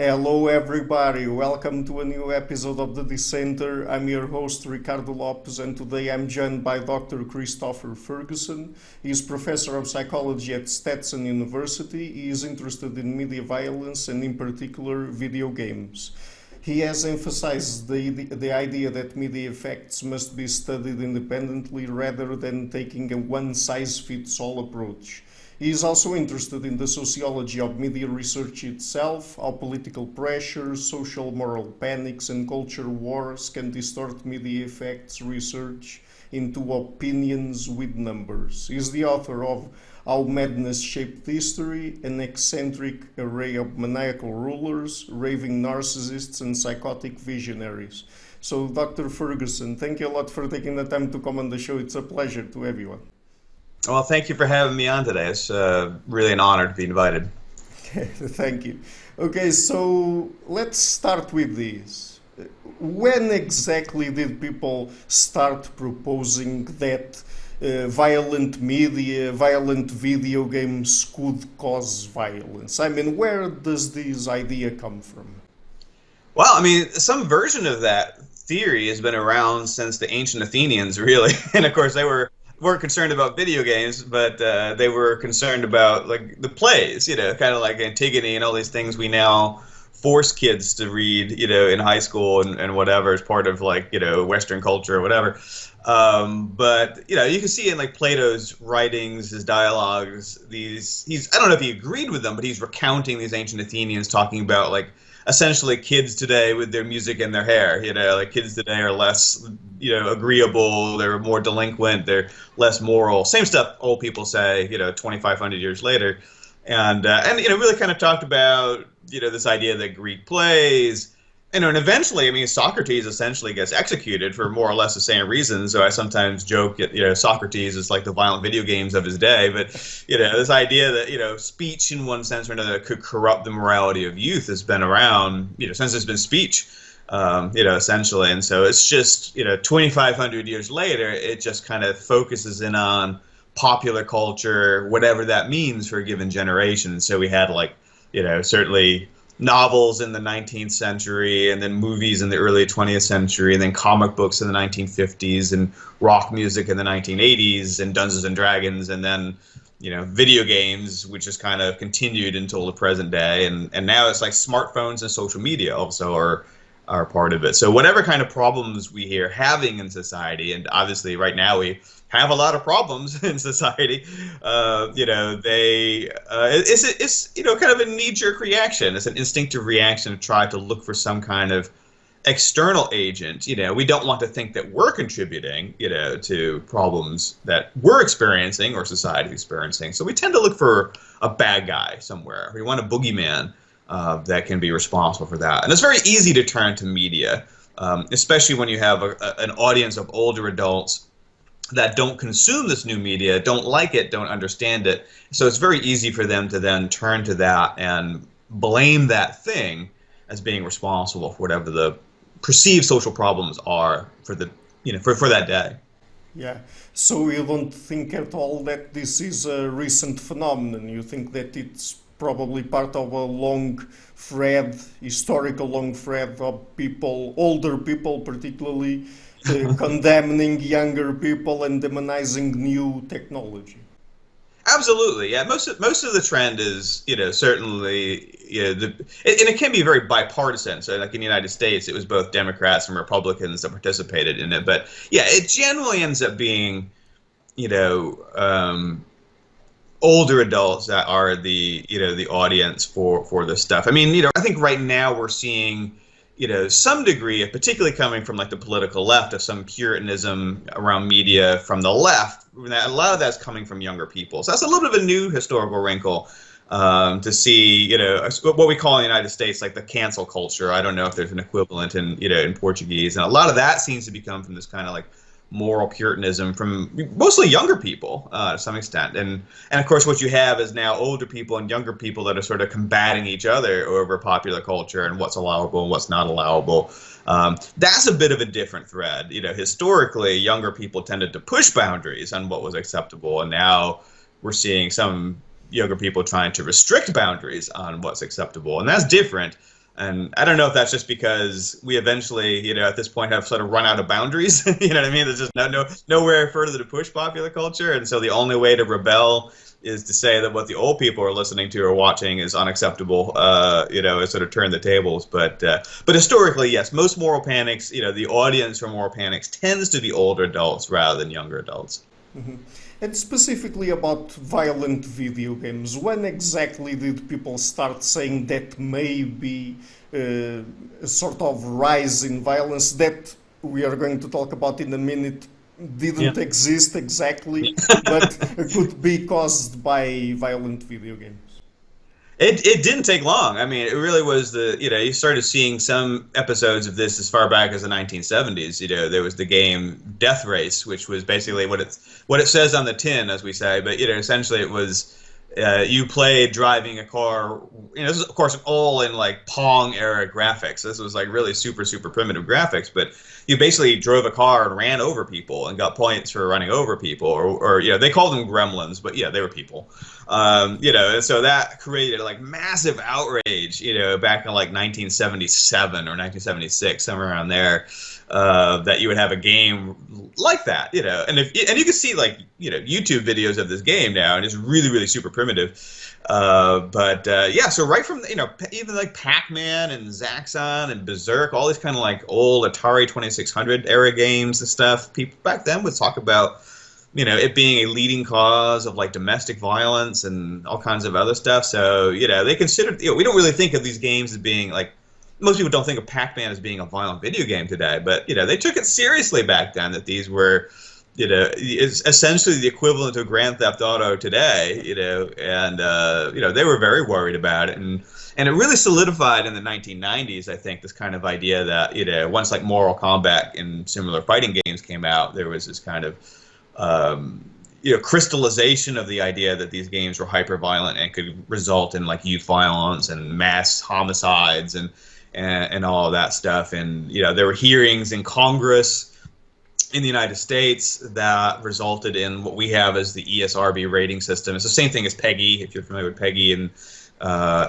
Hello, everybody. Welcome to a new episode of the Dissenter. I'm your host, Ricardo Lopes, and today I'm joined by Dr. Christopher Ferguson. He is professor of psychology at Stetson University. He is interested in media violence and, in particular, video games. He has emphasized the idea that media effects must be studied independently rather than taking a one-size-fits-all approach. He is also interested in the sociology of media research itself, how political pressures, social moral panics, and culture wars can distort media effects research into opinions with numbers. He is the author of How Madness Shaped History, an eccentric array of maniacal rulers, raving narcissists, and psychotic visionaries. So, Dr. Ferguson, thank you a lot for taking the time to come on the show. It's a pleasure to have you on. Well, thank you for having me on today. It's really an honor to be invited. Thank you. Okay, so let's start with this. When exactly did people start proposing that violent media, violent video games could cause violence? I mean, where does this idea come from? Well, I mean, some version of that theory has been around since the ancient Athenians, really. And of course, they weren't concerned about video games, but they were concerned about like the plays, kind of like Antigone and all these things we now force kids to read, in high school and whatever as part of like, Western culture or whatever. But you can see in like Plato's writings, his dialogues, I don't know if he agreed with them, but he's recounting these ancient Athenians talking about like essentially kids today with their music and their hair, like kids today are less, agreeable, they're more delinquent, they're less moral. Same stuff old people say, 2,500 years later. And really kind of talked about, this idea that Greek plays, and eventually, I mean, Socrates essentially gets executed for more or less the same reasons. So I sometimes joke that, Socrates is like the violent video games of his day. But, this idea that, speech in one sense or another could corrupt the morality of youth has been around, since there's been speech, essentially. And so it's just, 2,500 years later, it just kind of focuses in on popular culture, whatever that means for a given generation. And so we had like, certainly novels in the 19th century, and then movies in the early 20th century, and then comic books in the 1950s, and rock music in the 1980s, and Dungeons and Dragons, and then video games, which has kind of continued until the present day, and now it's like smartphones and social media also are part of it. So whatever kind of problems we hear having in society, and obviously right now we have a lot of problems in society, it's kind of a knee-jerk reaction. It's an instinctive reaction to try to look for some kind of external agent. We don't want to think that we're contributing, to problems that we're experiencing or society's experiencing. So we tend to look for a bad guy somewhere. We want a boogeyman that can be responsible for that. And it's very easy to turn to media, especially when you have an audience of older adults that don't consume this new media, don't like it, don't understand it. So it's very easy for them to then turn to that and blame that thing as being responsible for whatever the perceived social problems are for the for that day. Yeah. So you don't think at all that this is a recent phenomenon? You think that it's probably part of a long thread, historical long thread of people, older people particularly, condemning younger people and demonizing new technology? Absolutely, yeah. Most of the trend is, certainly, and it can be very bipartisan. So, like in the United States, it was both Democrats and Republicans that participated in it. But yeah, it generally ends up being, older adults that are the audience for this stuff. I mean, I think right now we're seeing, some degree of, particularly coming from like the political left, of some puritanism around media from the left. A lot of that's coming from younger people. So that's a little bit of a new historical wrinkle to see, what we call in the United States like the cancel culture. I don't know if there's an equivalent in Portuguese, and a lot of that seems to become from this kind of like moral puritanism from mostly younger people to some extent. And of course, what you have is now older people and younger people that are sort of combating each other over popular culture and what's allowable and what's not allowable. That's a bit of a different thread. Historically, younger people tended to push boundaries on what was acceptable, and now we're seeing some younger people trying to restrict boundaries on what's acceptable, and that's different. And I don't know if that's just because we eventually, at this point have sort of run out of boundaries. You know what I mean? There's just nowhere further to push popular culture. And so the only way to rebel is to say that what the old people are listening to or watching is unacceptable, and sort of turn the tables. But historically, yes, most moral panics, the audience for moral panics tends to be older adults rather than younger adults. Mm-hmm. And specifically about violent video games, when exactly did people start saying that maybe a sort of rise in violence that we are going to talk about in a minute didn't exist exactly, but could be caused by violent video games? It didn't take long. I mean, it really was you started seeing some episodes of this as far back as the 1970s. There was the game Death Race, which was basically what it says on the tin, as we say. But, essentially it was you played driving a car. This is, of course, all in like Pong era graphics. This was like really super, super primitive graphics. But you basically drove a car and ran over people and got points for running over people. Or they called them gremlins, but yeah, they were people. And so that created like massive outrage, back in like 1977 or 1976, somewhere around there, that you would have a game like that, and you can see like, YouTube videos of this game now, and it's really, really super primitive. So right from, even like Pac-Man and Zaxxon and Berserk, all these kind of like old Atari 2600 era games and stuff, people back then would talk about, it being a leading cause of like domestic violence and all kinds of other stuff. So, they considered, we don't really think of these games as being like, most people don't think of Pac-Man as being a violent video game today, but, they took it seriously back then, that these were, is essentially the equivalent of Grand Theft Auto today, and, they were very worried about it. And it really solidified in the 1990s, I think, this kind of idea that, once like Mortal Kombat and similar fighting games came out, there was this kind of, crystallization of the idea that these games were hyper violent and could result in like youth violence and mass homicides and all of that stuff. And there were hearings in Congress in the United States that resulted in what we have as the ESRB rating system. It's the same thing as PEGI, if you're familiar with PEGI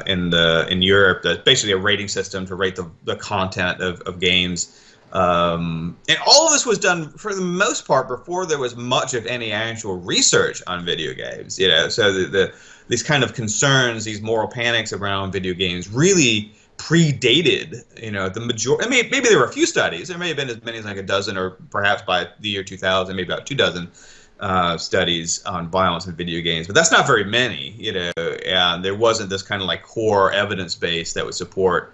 in Europe. That's basically a rating system to rate the content of games. And all of this was done, for the most part, before there was much of any actual research on video games. So these kind of concerns, these moral panics around video games, really predated. The majority. I mean, maybe there were a few studies. There may have been as many as like a dozen, or perhaps by the year 2000, maybe about 24 studies on violence in video games. But that's not very many. And there wasn't this kind of like core evidence base that would support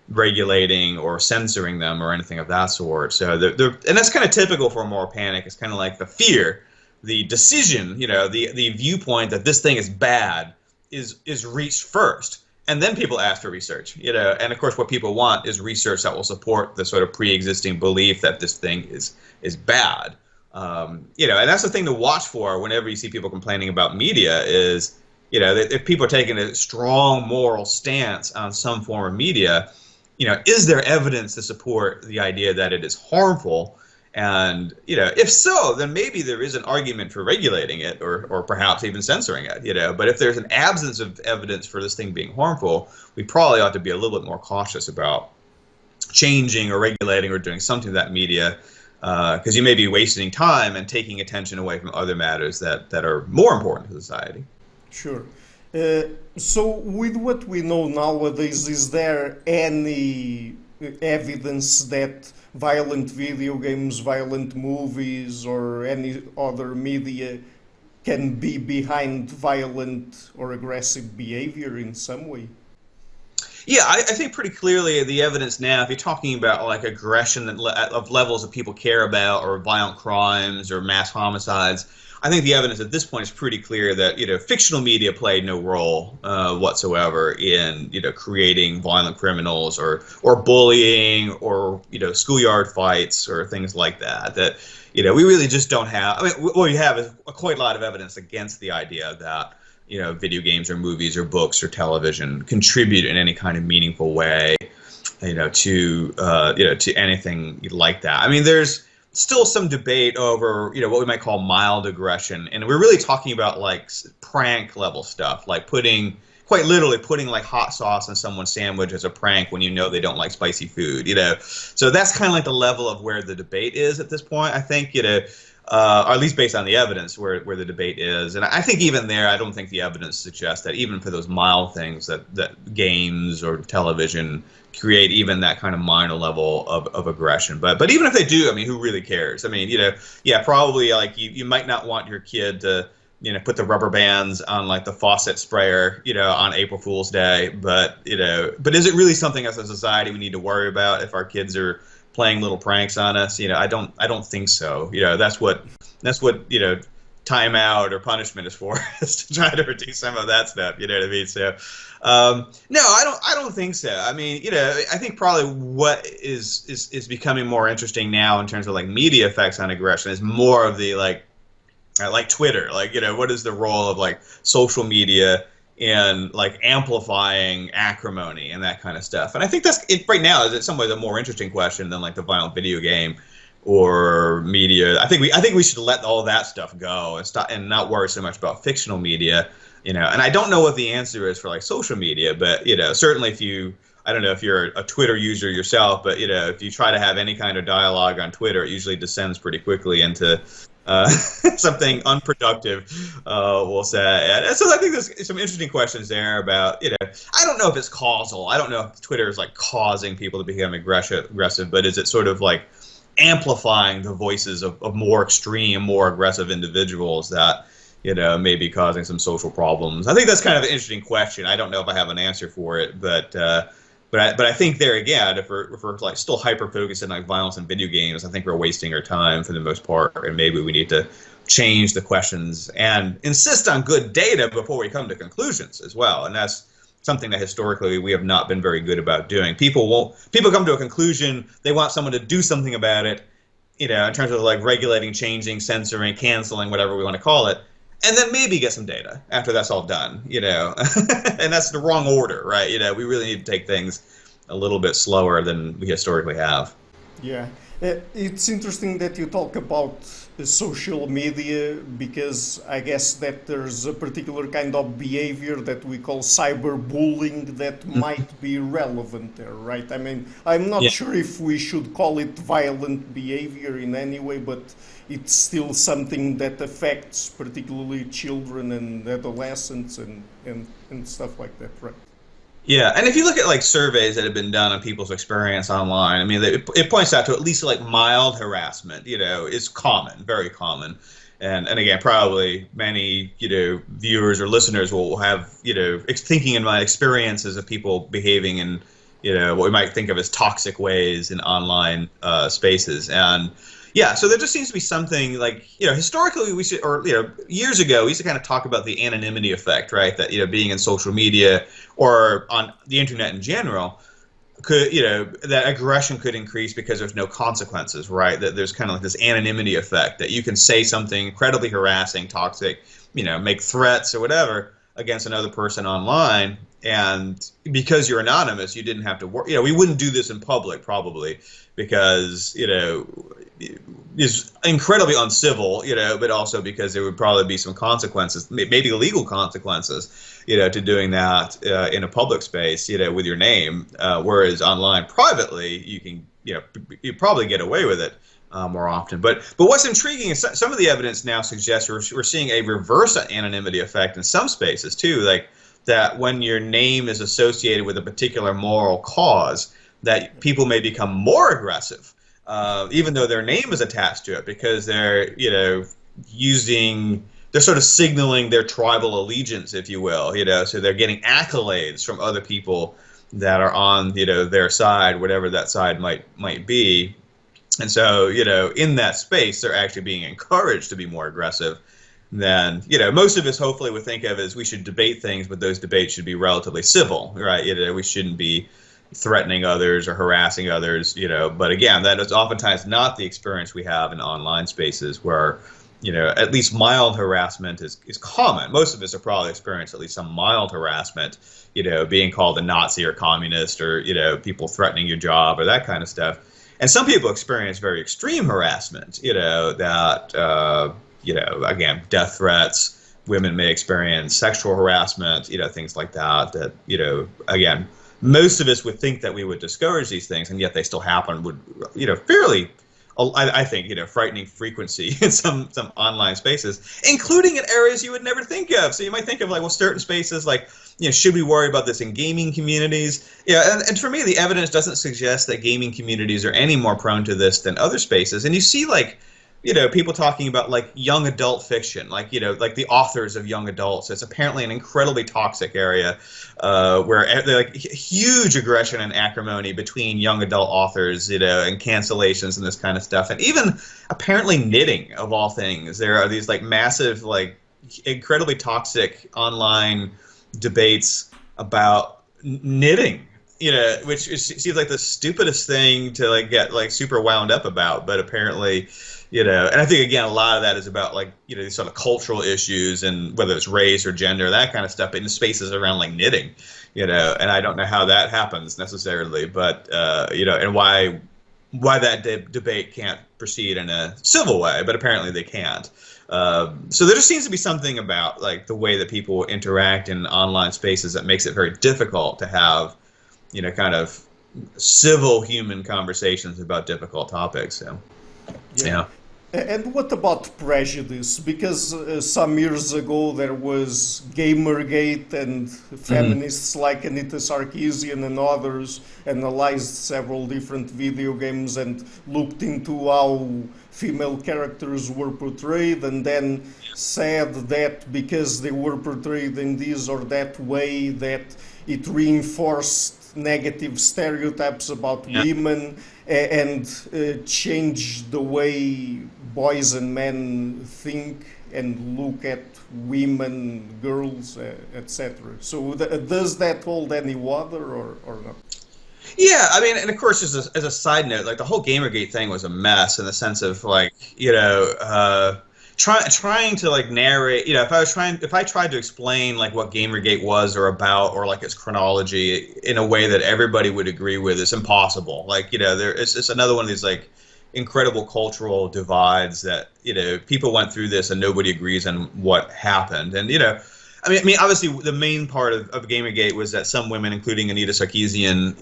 regulating or censoring them or anything of that sort. So and that's kind of typical for a moral panic. It's kind of like the fear, the decision, the viewpoint that this thing is bad is reached first, and then people ask for research. And of course what people want is research that will support the sort of pre-existing belief that this thing is bad. And that's the thing to watch for whenever you see people complaining about media is, if people are taking a strong moral stance on some form of media, is there evidence to support the idea that it is harmful? And, if so, then maybe there is an argument for regulating it or perhaps even censoring it, But if there's an absence of evidence for this thing being harmful, we probably ought to be a little bit more cautious about changing or regulating or doing something to that media, because you may be wasting time and taking attention away from other matters that are more important to society. Sure. So with what we know nowadays, is there any evidence that violent video games, violent movies, or any other media can be behind violent or aggressive behavior in some way? Yeah, I think pretty clearly the evidence now, if you're talking about like aggression of levels that people care about, or violent crimes or mass homicides, I think the evidence at this point is pretty clear that fictional media played no role whatsoever in creating violent criminals or bullying or schoolyard fights or things like that. That we really just don't have. I mean, what we have is quite a lot of evidence against the idea that video games or movies or books or television contribute in any kind of meaningful way to anything like that. I mean, there's still some debate over, what we might call mild aggression. And we're really talking about like prank level stuff, like putting quite literally putting like hot sauce on someone's sandwich as a prank when you know they don't like spicy food, you know. So that's kind of like the level of where the debate is at this point, I think, you know, or at least based on the evidence where the debate is. And I think even there, I don't think the evidence suggests that even for those mild things that games or television create even that kind of minor level of aggression. But even if they do, I mean, who really cares? I mean, you know, yeah, probably like you might not want your kid to, you know, put the rubber bands on like the faucet sprayer, you know, on April Fool's Day. But, you know, but is it really something as a society we need to worry about if our kids are playing little pranks on us? You know, I don't think so. You know, that's what, you know, timeout or punishment is for, is to try to reduce some of that stuff. You know what I mean? So, no, I don't think so. I mean, you know, I think probably what is becoming more interesting now in terms of like media effects on aggression is more of the like Twitter, like, you know, what is the role of like social media in like amplifying acrimony and that kind of stuff. And I think that's it right now is in some ways a more interesting question than like the violent video game or media. I think we should let all that stuff go and stop and not worry so much about fictional media, you know. And I don't know what the answer is for like social media, but, you know, certainly if you, I don't know if you're a Twitter user yourself, but, you know, if you try to have any kind of dialogue on Twitter, it usually descends pretty quickly into something unproductive, we'll say. And so I think there's some interesting questions there about, you know, I don't know if it's causal. I don't know if Twitter is like causing people to become aggressive, but is it sort of like amplifying the voices of more extreme, more aggressive individuals that, you know, may be causing some social problems? I think that's kind of an interesting question. I don't know if I have an answer for it, but I think there again, if we're like still hyper focused on like violence and video games, I think we're wasting our time for the most part, and maybe we need to change the questions and insist on good data before we come to conclusions as well. And that's something that historically we have not been very good about doing. People come to a conclusion, they want someone to do something about it, you know, in terms of like regulating, changing, censoring, canceling, whatever we want to call it, and then maybe get some data after that's all done, you know. And that's the wrong order, right? You know, we really need to take things a little bit slower than we historically have. Yeah, it's interesting that you talk about social media, because I guess that there's a particular kind of behavior that we call cyberbullying that might be relevant there, right? I mean, I'm not Yeah. sure if we should call it violent behavior in any way, but it's still something that affects particularly children and adolescents and stuff like that, right? Yeah, and if you look at like surveys that have been done on people's experience online, I mean, it points out to at least like mild harassment, you know, is common, very common. And again, probably many, you know, viewers or listeners will have, you know, thinking in my experiences of people behaving in, you know, what we might think of as toxic ways in online spaces. And yeah, so there just seems to be something like, you know, historically we should, or, you know, years ago we used to kind of talk about the anonymity effect, right? That, you know, being in social media or on the internet in general could, you know, that aggression could increase because there's no consequences, right? That there's kind of like this anonymity effect that you can say something incredibly harassing, toxic, you know, make threats or whatever against another person online, and because you're anonymous, you didn't have to worry. You know, we wouldn't do this in public probably because, you know, is incredibly uncivil, you know, but also because there would probably be some consequences, maybe legal consequences, you know, to doing that in a public space, you know, with your name. Whereas online, privately, you can, you know, you probably get away with it more often. But what's intriguing is some of the evidence now suggests we're seeing a reverse anonymity effect in some spaces too, like that when your name is associated with a particular moral cause, that people may become more aggressive. Even though their name is attached to it, because they're, you know, they're sort of signaling their tribal allegiance, if you will, you know, so they're getting accolades from other people that are on, you know, their side, whatever that side might be. And so, you know, in that space, they're actually being encouraged to be more aggressive than, you know, most of us hopefully would think of as we should debate things, but those debates should be relatively civil, right? You know, we shouldn't be threatening others or harassing others, you know. But again, that is oftentimes not the experience we have in online spaces where, you know, at least mild harassment is common. Most of us have probably experienced at least some mild harassment, you know, being called a Nazi or communist, or, you know, people threatening your job or that kind of stuff. And some people experience very extreme harassment, you know, that, you know, again, death threats, women may experience sexual harassment, things like that, again, most of us would think that we would discourage these things, and yet they still happen with, fairly, I think, frightening frequency in some online spaces, including in areas you would never think of. So you might think of like, well, certain spaces like, should we worry about this in gaming communities? Yeah, and for me, the evidence doesn't suggest that gaming communities are any more prone to this than other spaces. And you see like, people talking about like young adult fiction, like, like the authors of young adults. It's apparently an incredibly toxic area where they're like huge aggression and acrimony between young adult authors, and cancellations and this kind of stuff. And even apparently knitting, of all things. There are these like massive, like incredibly toxic online debates about knitting, which seems like the stupidest thing to like get like super wound up about, but apparently, and I think again a lot of that is about like these sort of cultural issues, and whether it's race or gender, that kind of stuff, but in spaces around like knitting, and I don't know how that happens necessarily, but and why that debate can't proceed in a civil way, but apparently they can't. So there just seems to be something about like the way that people interact in online spaces that makes it very difficult to have, kind of civil human conversations about difficult topics. So, yeah. And what about prejudice? Because some years ago there was Gamergate, and feminists like Anita Sarkeesian and others analyzed several different video games and looked into how female characters were portrayed, and then said that because they were portrayed in this or that way, that it reinforced negative stereotypes about women and changed the way boys and men think and look at women, girls, etc. So does that hold any water or not? Yeah, I mean, and of course, as a side note, like the whole Gamergate thing was a mess in the sense of like, trying to like narrate, if I tried to explain like what Gamergate was or about, or like its chronology in a way that everybody would agree with, it's impossible. Like, it's another one of these like incredible cultural divides that, people went through this and nobody agrees on what happened. And, I mean, obviously, the main part of Gamergate was that some women, including Anita Sarkeesian,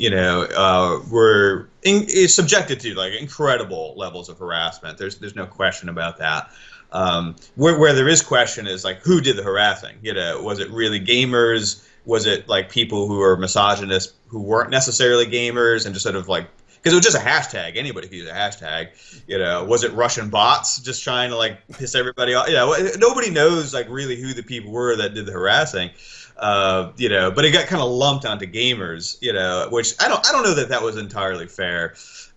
were subjected to like incredible levels of harassment. There's no question about that. Where there is question is like, who did the harassing? Was it really gamers? Was it like people who are misogynists who weren't necessarily gamers and just sort of like, because it was just a hashtag. Anybody could use a hashtag. Was it Russian bots just trying to like piss everybody off? Nobody knows like really who the people were that did the harassing. But it got kind of lumped onto gamers. Which I don't know that was entirely fair.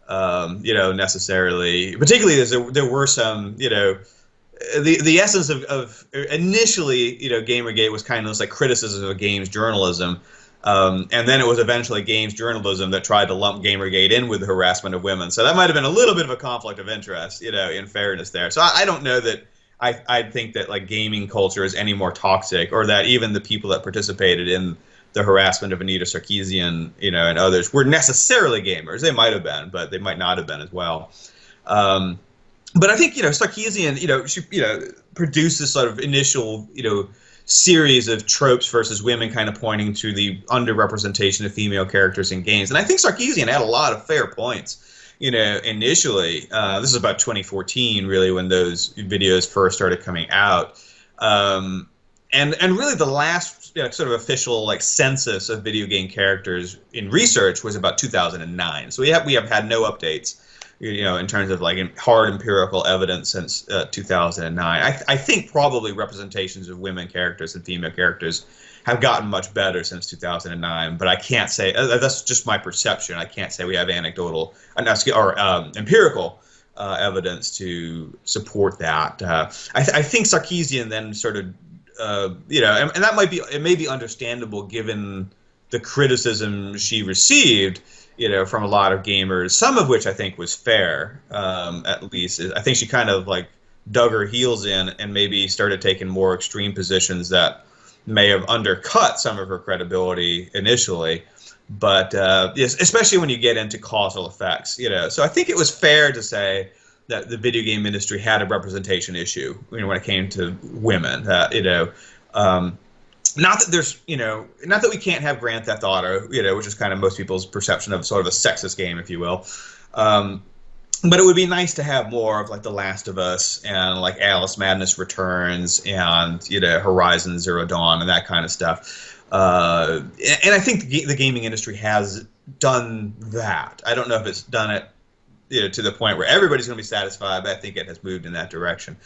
Necessarily, particularly as there were some. The essence of initially, Gamergate was kind of this like criticism of games journalism. And then it was eventually games journalism that tried to lump Gamergate in with the harassment of women. So that might have been a little bit of a conflict of interest, in fairness there. So I don't know that I think that like gaming culture is any more toxic, or that even the people that participated in the harassment of Anita Sarkeesian, and others were necessarily gamers. They might have been, but they might not have been as well. But I think, Sarkeesian, she, produced this sort of initial, series of tropes versus women kind of pointing to the underrepresentation of female characters in games. And I think Sarkeesian had a lot of fair points, initially. This is about 2014, really, when those videos first started coming out. And really the last sort of official like census of video game characters in research was about 2009. So we have had no updates, in terms of like hard empirical evidence since 2009. I think probably representations of women characters and female characters have gotten much better since 2009, but I can't say, that's just my perception. I can't say we have anecdotal or empirical evidence to support that. I think Sarkeesian then sort of, and that may be understandable given the criticism she received, from a lot of gamers, some of which I think was fair, at least. I think she kind of like dug her heels in and maybe started taking more extreme positions that may have undercut some of her credibility initially. But yes, especially when you get into causal effects, So I think it was fair to say that the video game industry had a representation issue, when it came to women. Not that there's, not that we can't have Grand Theft Auto, which is kind of most people's perception of sort of a sexist game, if you will. But it would be nice to have more of like The Last of Us and like Alice Madness Returns and Horizon Zero Dawn and that kind of stuff. And I think the gaming industry has done that. I don't know if it's done it to the point where everybody's going to be satisfied, but I think it has moved in that direction.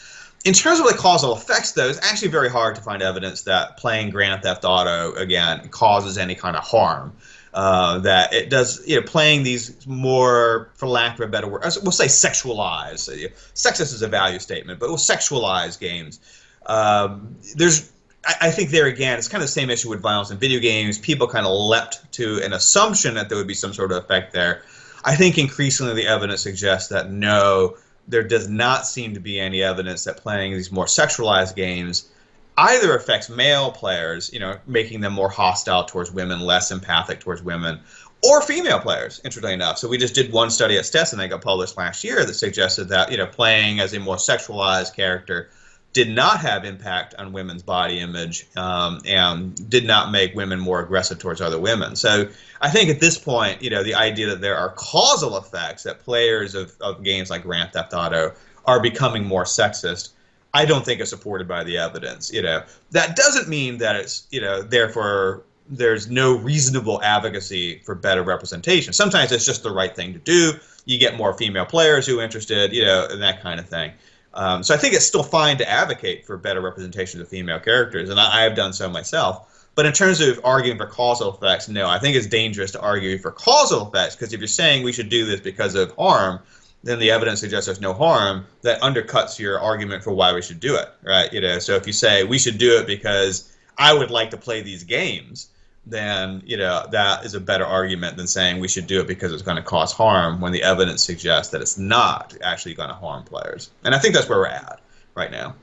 In terms of the causal effects, though, it's actually very hard to find evidence that playing Grand Theft Auto, again, causes any kind of harm. That it does, playing these more, for lack of a better word, we'll say sexualized. Sexist is a value statement, but we'll sexualize games. I think there again, it's kind of the same issue with violence in video games. People kind of leapt to an assumption that there would be some sort of effect there. I think increasingly the evidence suggests that no, there does not seem to be any evidence that playing these more sexualized games either affects male players, making them more hostile towards women, less empathic towards women, or female players, interestingly enough. So we just did one study at Stetson that got published last year that suggested that, playing as a more sexualized character did not have impact on women's body image and did not make women more aggressive towards other women. So I think at this point, the idea that there are causal effects, that players of games like Grand Theft Auto are becoming more sexist, I don't think is supported by the evidence. That doesn't mean that it's, therefore there's no reasonable advocacy for better representation. Sometimes it's just the right thing to do. You get more female players who are interested, and that kind of thing. So I think it's still fine to advocate for better representation of female characters, and I have done so myself. But in terms of arguing for causal effects, no, I think it's dangerous to argue for causal effects, because if you're saying we should do this because of harm, then the evidence suggests there's no harm. That undercuts your argument for why we should do it, right? So if you say we should do it because I would like to play these games, then that is a better argument than saying we should do it because it's going to cause harm, when the evidence suggests that it's not actually going to harm players. And I think that's where we're at right now.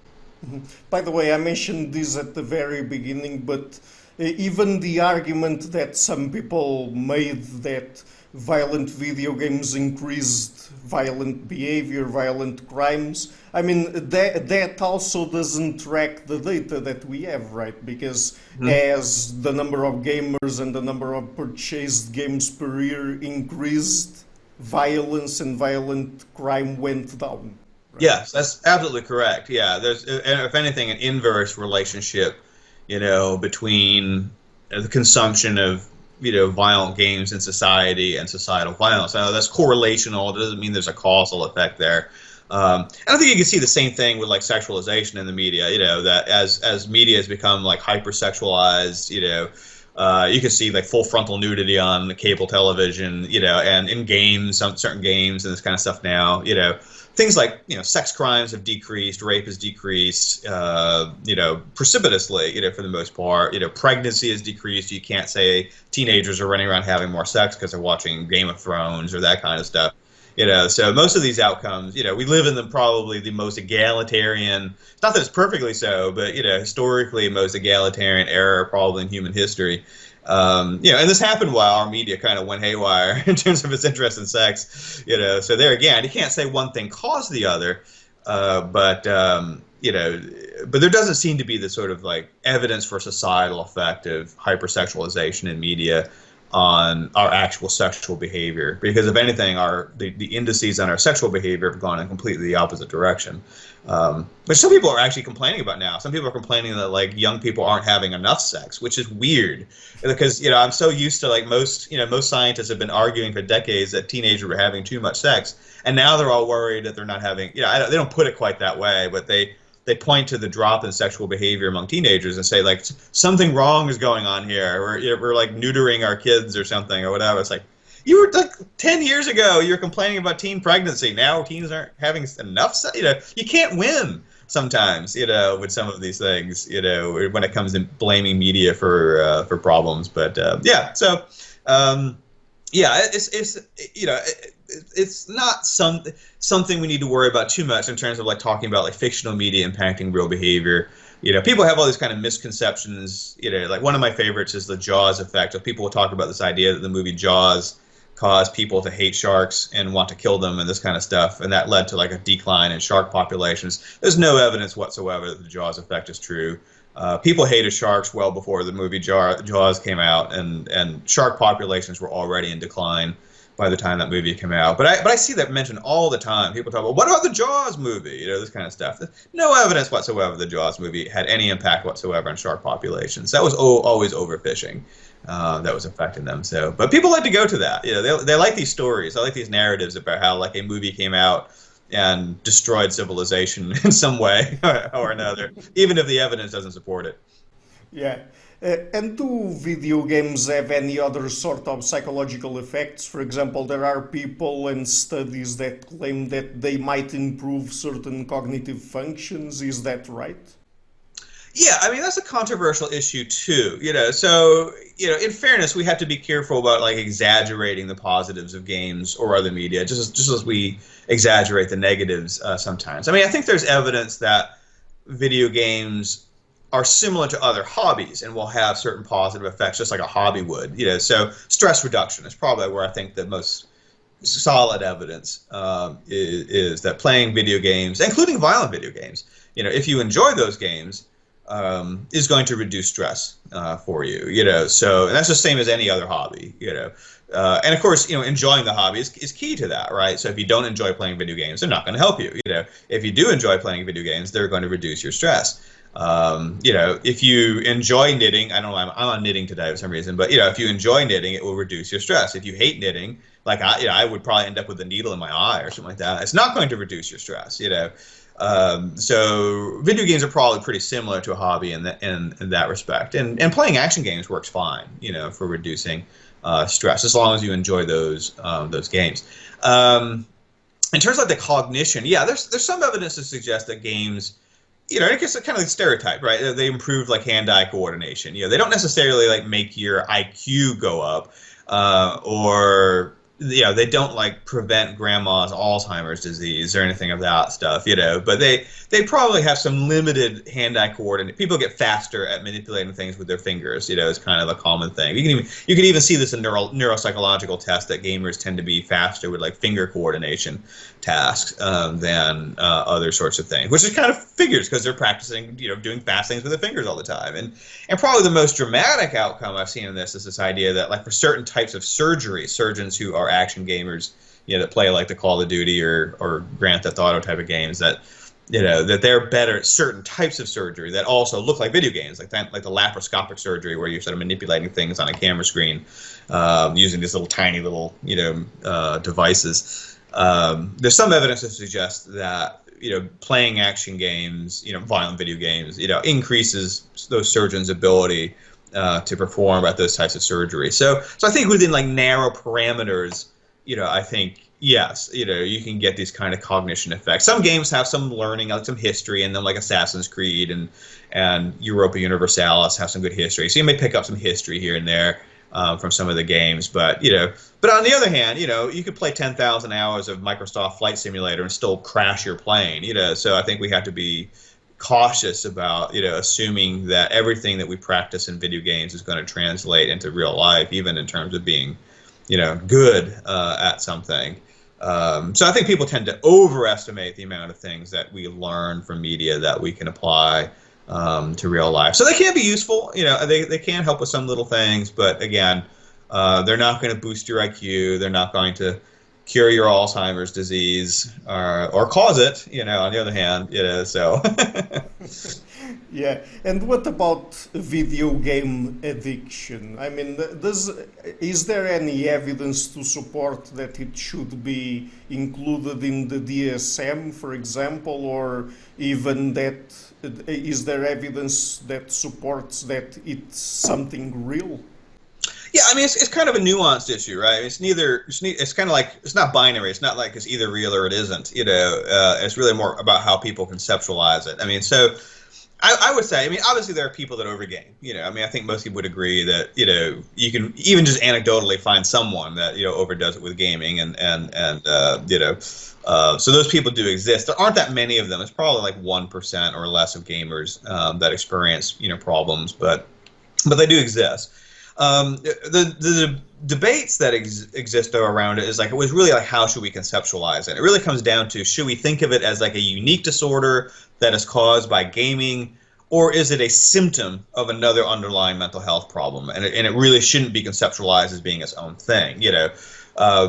Mm-hmm. By the way, I mentioned this at the very beginning, but even the argument that some people made that violent video games increased violent behavior, violent crimes, I mean, that also doesn't track the data that we have, right? Because as the number of gamers and the number of purchased games per year increased, violence and violent crime went down. Right? Yes, that's absolutely correct. Yeah, there's, if anything, an inverse relationship, between the consumption of violent games in society and societal violence. Now, that's correlational. It doesn't mean there's a causal effect there. I don't think you can see the same thing with like sexualization in the media. That as media has become like hypersexualized, you can see like full frontal nudity on cable television, and in games, certain games and this kind of stuff now. Things like sex crimes have decreased, rape has decreased, precipitously, for the most part. Pregnancy has decreased. You can't say teenagers are running around having more sex because they're watching Game of Thrones or that kind of stuff. So most of these outcomes, we live in probably the most egalitarian, not that it's perfectly so, but, historically most egalitarian era probably in human history. And this happened while our media kind of went haywire in terms of its interest in sex, so there again, you can't say one thing caused the other, but there doesn't seem to be the sort of like evidence for societal effect of hypersexualization in media on our actual sexual behavior, because if anything, the indices on our sexual behavior have gone in completely the opposite direction, which some people are actually complaining about now. Some people are complaining that like young people aren't having enough sex, which is weird, because I'm so used to like most scientists have been arguing for decades that teenagers were having too much sex, and now they're all worried that they're not having. They don't put it quite that way, but they point to the drop in sexual behavior among teenagers and say like something wrong is going on here. We're like neutering our kids or something or whatever. It's like, you were like 10 years ago you were complaining about teen pregnancy. Now teens aren't having enough sex. You can't win sometimes. With some of these things. When it comes to blaming media for problems. But it's not something we need to worry about too much in terms of like talking about like fictional media impacting real behavior. People have all these kind of misconceptions. Like one of my favorites is the Jaws effect. People will talk about this idea that the movie Jaws caused people to hate sharks and want to kill them and this kind of stuff, and that led to like a decline in shark populations. There's no evidence whatsoever that the Jaws effect is true. People hated sharks well before the movie Jaws came out, and shark populations were already in decline by the time that movie came out. But I see that mentioned all the time. People talk about, what about the Jaws movie? You know, this kind of stuff. No evidence whatsoever the Jaws movie had any impact whatsoever on shark populations. That was always overfishing that was affecting them. So, but people like to go to that. You know, they like these stories. They like these narratives about how like a movie came out and destroyed civilization in some way or another, even if the evidence doesn't support it. Yeah. And do video games have any other sort of psychological effects? For example, there are people and studies that claim that they might improve certain cognitive functions. Is that right? Yeah, I mean, that's a controversial issue too, you know. So, you know, in fairness, we have to be careful about like exaggerating the positives of games or other media, just as we exaggerate the negatives sometimes. I mean, I think there's evidence that video games are similar to other hobbies and will have certain positive effects, just like a hobby would, you know. So stress reduction is probably where I think the most solid evidence is that playing video games, including violent video games, you know, if you enjoy those games, is going to reduce stress for you, you know. So, and that's the same as any other hobby, you know. And of course, you know, enjoying the hobby is key to that, right? So if you don't enjoy playing video games, they're not going to help you, you know. If you do enjoy playing video games, they're going to reduce your stress. You know, if you enjoy knitting, I don't know, I'm on knitting today for some reason, but you know, if you enjoy knitting, it will reduce your stress. If you hate knitting, like I would probably end up with a needle in my eye or something like that. It's not going to reduce your stress, you know. So video games are probably pretty similar to a hobby in that respect, and playing action games works fine, you know, for reducing stress as long as you enjoy those games. In terms of the cognition, yeah, there's some evidence to suggest that games, you know, I guess it's kind of like stereotype, right? They improve like hand-eye coordination. You know, they don't necessarily like make your IQ go up, or you know, they don't like prevent grandma's Alzheimer's disease or anything of that stuff, you know, but they probably have some limited hand-eye coordination. People get faster at manipulating things with their fingers, you know, it's kind of a common thing. You can even see this in neuropsychological tests that gamers tend to be faster with like finger coordination tasks than other sorts of things, which is kind of figures because they're practicing, you know, doing fast things with their fingers all the time. And probably the most dramatic outcome I've seen in this is this idea that like for certain types of surgery, surgeons who are action gamers, you know, that play like the Call of Duty or Grand Theft Auto type of games, that, you know, that they're better at certain types of surgery that also look like video games, like the laparoscopic surgery where you're sort of manipulating things on a camera screen using these little tiny little, you know, devices. There's some evidence to suggest that, you know, playing action games, you know, violent video games, you know, increases those surgeons' ability to perform at those types of surgery. So I think within like narrow parameters, you know, I think yes, you know, you can get these kind of cognition effects. Some games have some learning, like some history in them, like Assassin's Creed and Europa Universalis have some good history. So you may pick up some history here and there from some of the games, but you know, but on the other hand, you know, you could play 10,000 hours of Microsoft Flight Simulator and still crash your plane, you know. So I think we have to be cautious about, you know, assuming that everything that we practice in video games is going to translate into real life, even in terms of being, you know, good at something. So I think people tend to overestimate the amount of things that we learn from media that we can apply to real life. So they can be useful, you know, they can help with some little things, but again, they're not going to boost your IQ. They're not going to cure your Alzheimer's disease or cause it, you know, on the other hand, you know, so. Yeah, and what about video game addiction? I mean, is there any evidence to support that it should be included in the DSM, for example, or even that, is there evidence that supports that it's something real? Yeah, I mean, it's kind of a nuanced issue, right? It's kind of like, it's not binary. It's not like it's either real or it isn't, you know. It's really more about how people conceptualize it. I mean, so I would say, I mean, obviously there are people that overgame, you know. I mean, I think most people would agree that, you know, you can even just anecdotally find someone that, you know, overdoes it with gaming and you know, so those people do exist. There aren't that many of them. It's probably like 1% or less of gamers that experience, you know, problems, but they do exist. The debates that exist around it is like, it was really like, how should we conceptualize it? It really comes down to, should we think of it as like a unique disorder that is caused by gaming, or is it a symptom of another underlying mental health problem? And it really shouldn't be conceptualized as being its own thing, you know.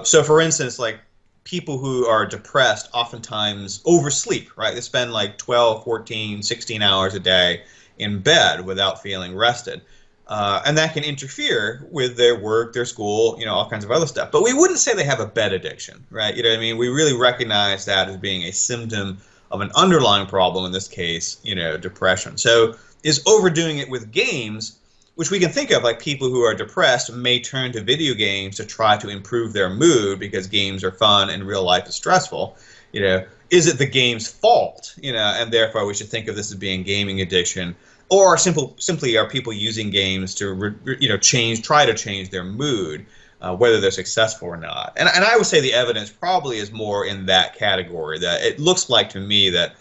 So for instance, like, people who are depressed oftentimes oversleep, right? They spend like 12, 14, 16 hours a day in bed without feeling rested. And that can interfere with their work, their school, you know, all kinds of other stuff. But we wouldn't say they have a bed addiction, right? You know what I mean? We really recognize that as being a symptom of an underlying problem, in this case, you know, depression. So is overdoing it with games, which we can think of, like, people who are depressed may turn to video games to try to improve their mood because games are fun and real life is stressful, you know, is it the game's fault, you know, and therefore we should think of this as being gaming addiction? Or simply are people using games to, you know, try to change their mood, whether they're successful or not? And I would say the evidence probably is more in that category. That it looks like to me that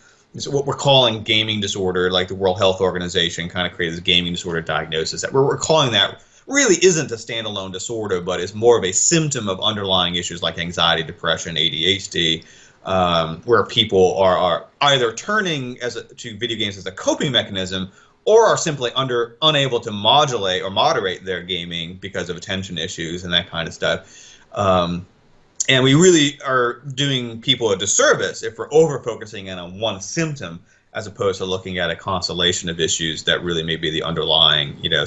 what we're calling gaming disorder, like the World Health Organization kind of created this gaming disorder diagnosis, that we're calling that really isn't a standalone disorder, but is more of a symptom of underlying issues like anxiety, depression, ADHD. Where people are either turning to video games as a coping mechanism, or are simply unable to modulate or moderate their gaming because of attention issues and that kind of stuff. And we really are doing people a disservice if we're over-focusing in on one symptom as opposed to looking at a constellation of issues that really may be the underlying, you know,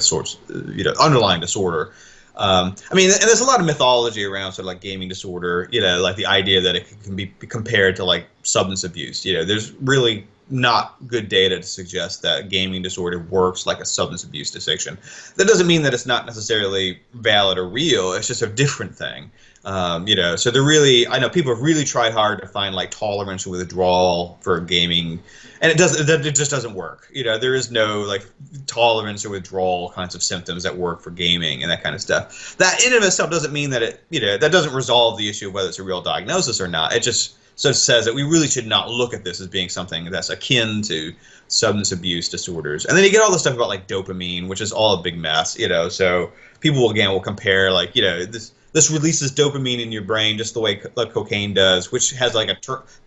underlying disorder. I mean, and there's a lot of mythology around sort of like gaming disorder, you know, like the idea that it can be compared to like substance abuse. You know, there's really not good data to suggest that gaming disorder works like a substance abuse addiction. That doesn't mean that it's not necessarily valid or real. It's just a different thing. You know, so I know people have really tried hard to find like tolerance and withdrawal for gaming, and it just doesn't work. You know, there is no like tolerance or withdrawal kinds of symptoms that work for gaming and that kind of stuff. That in and of itself doesn't mean that that doesn't resolve the issue of whether it's a real diagnosis or not. It just says that we really should not look at this as being something that's akin to substance abuse disorders. And then you get all the stuff about like dopamine, which is all a big mess, you know. So people will compare like, you know, this releases dopamine in your brain just the way cocaine does, which has like a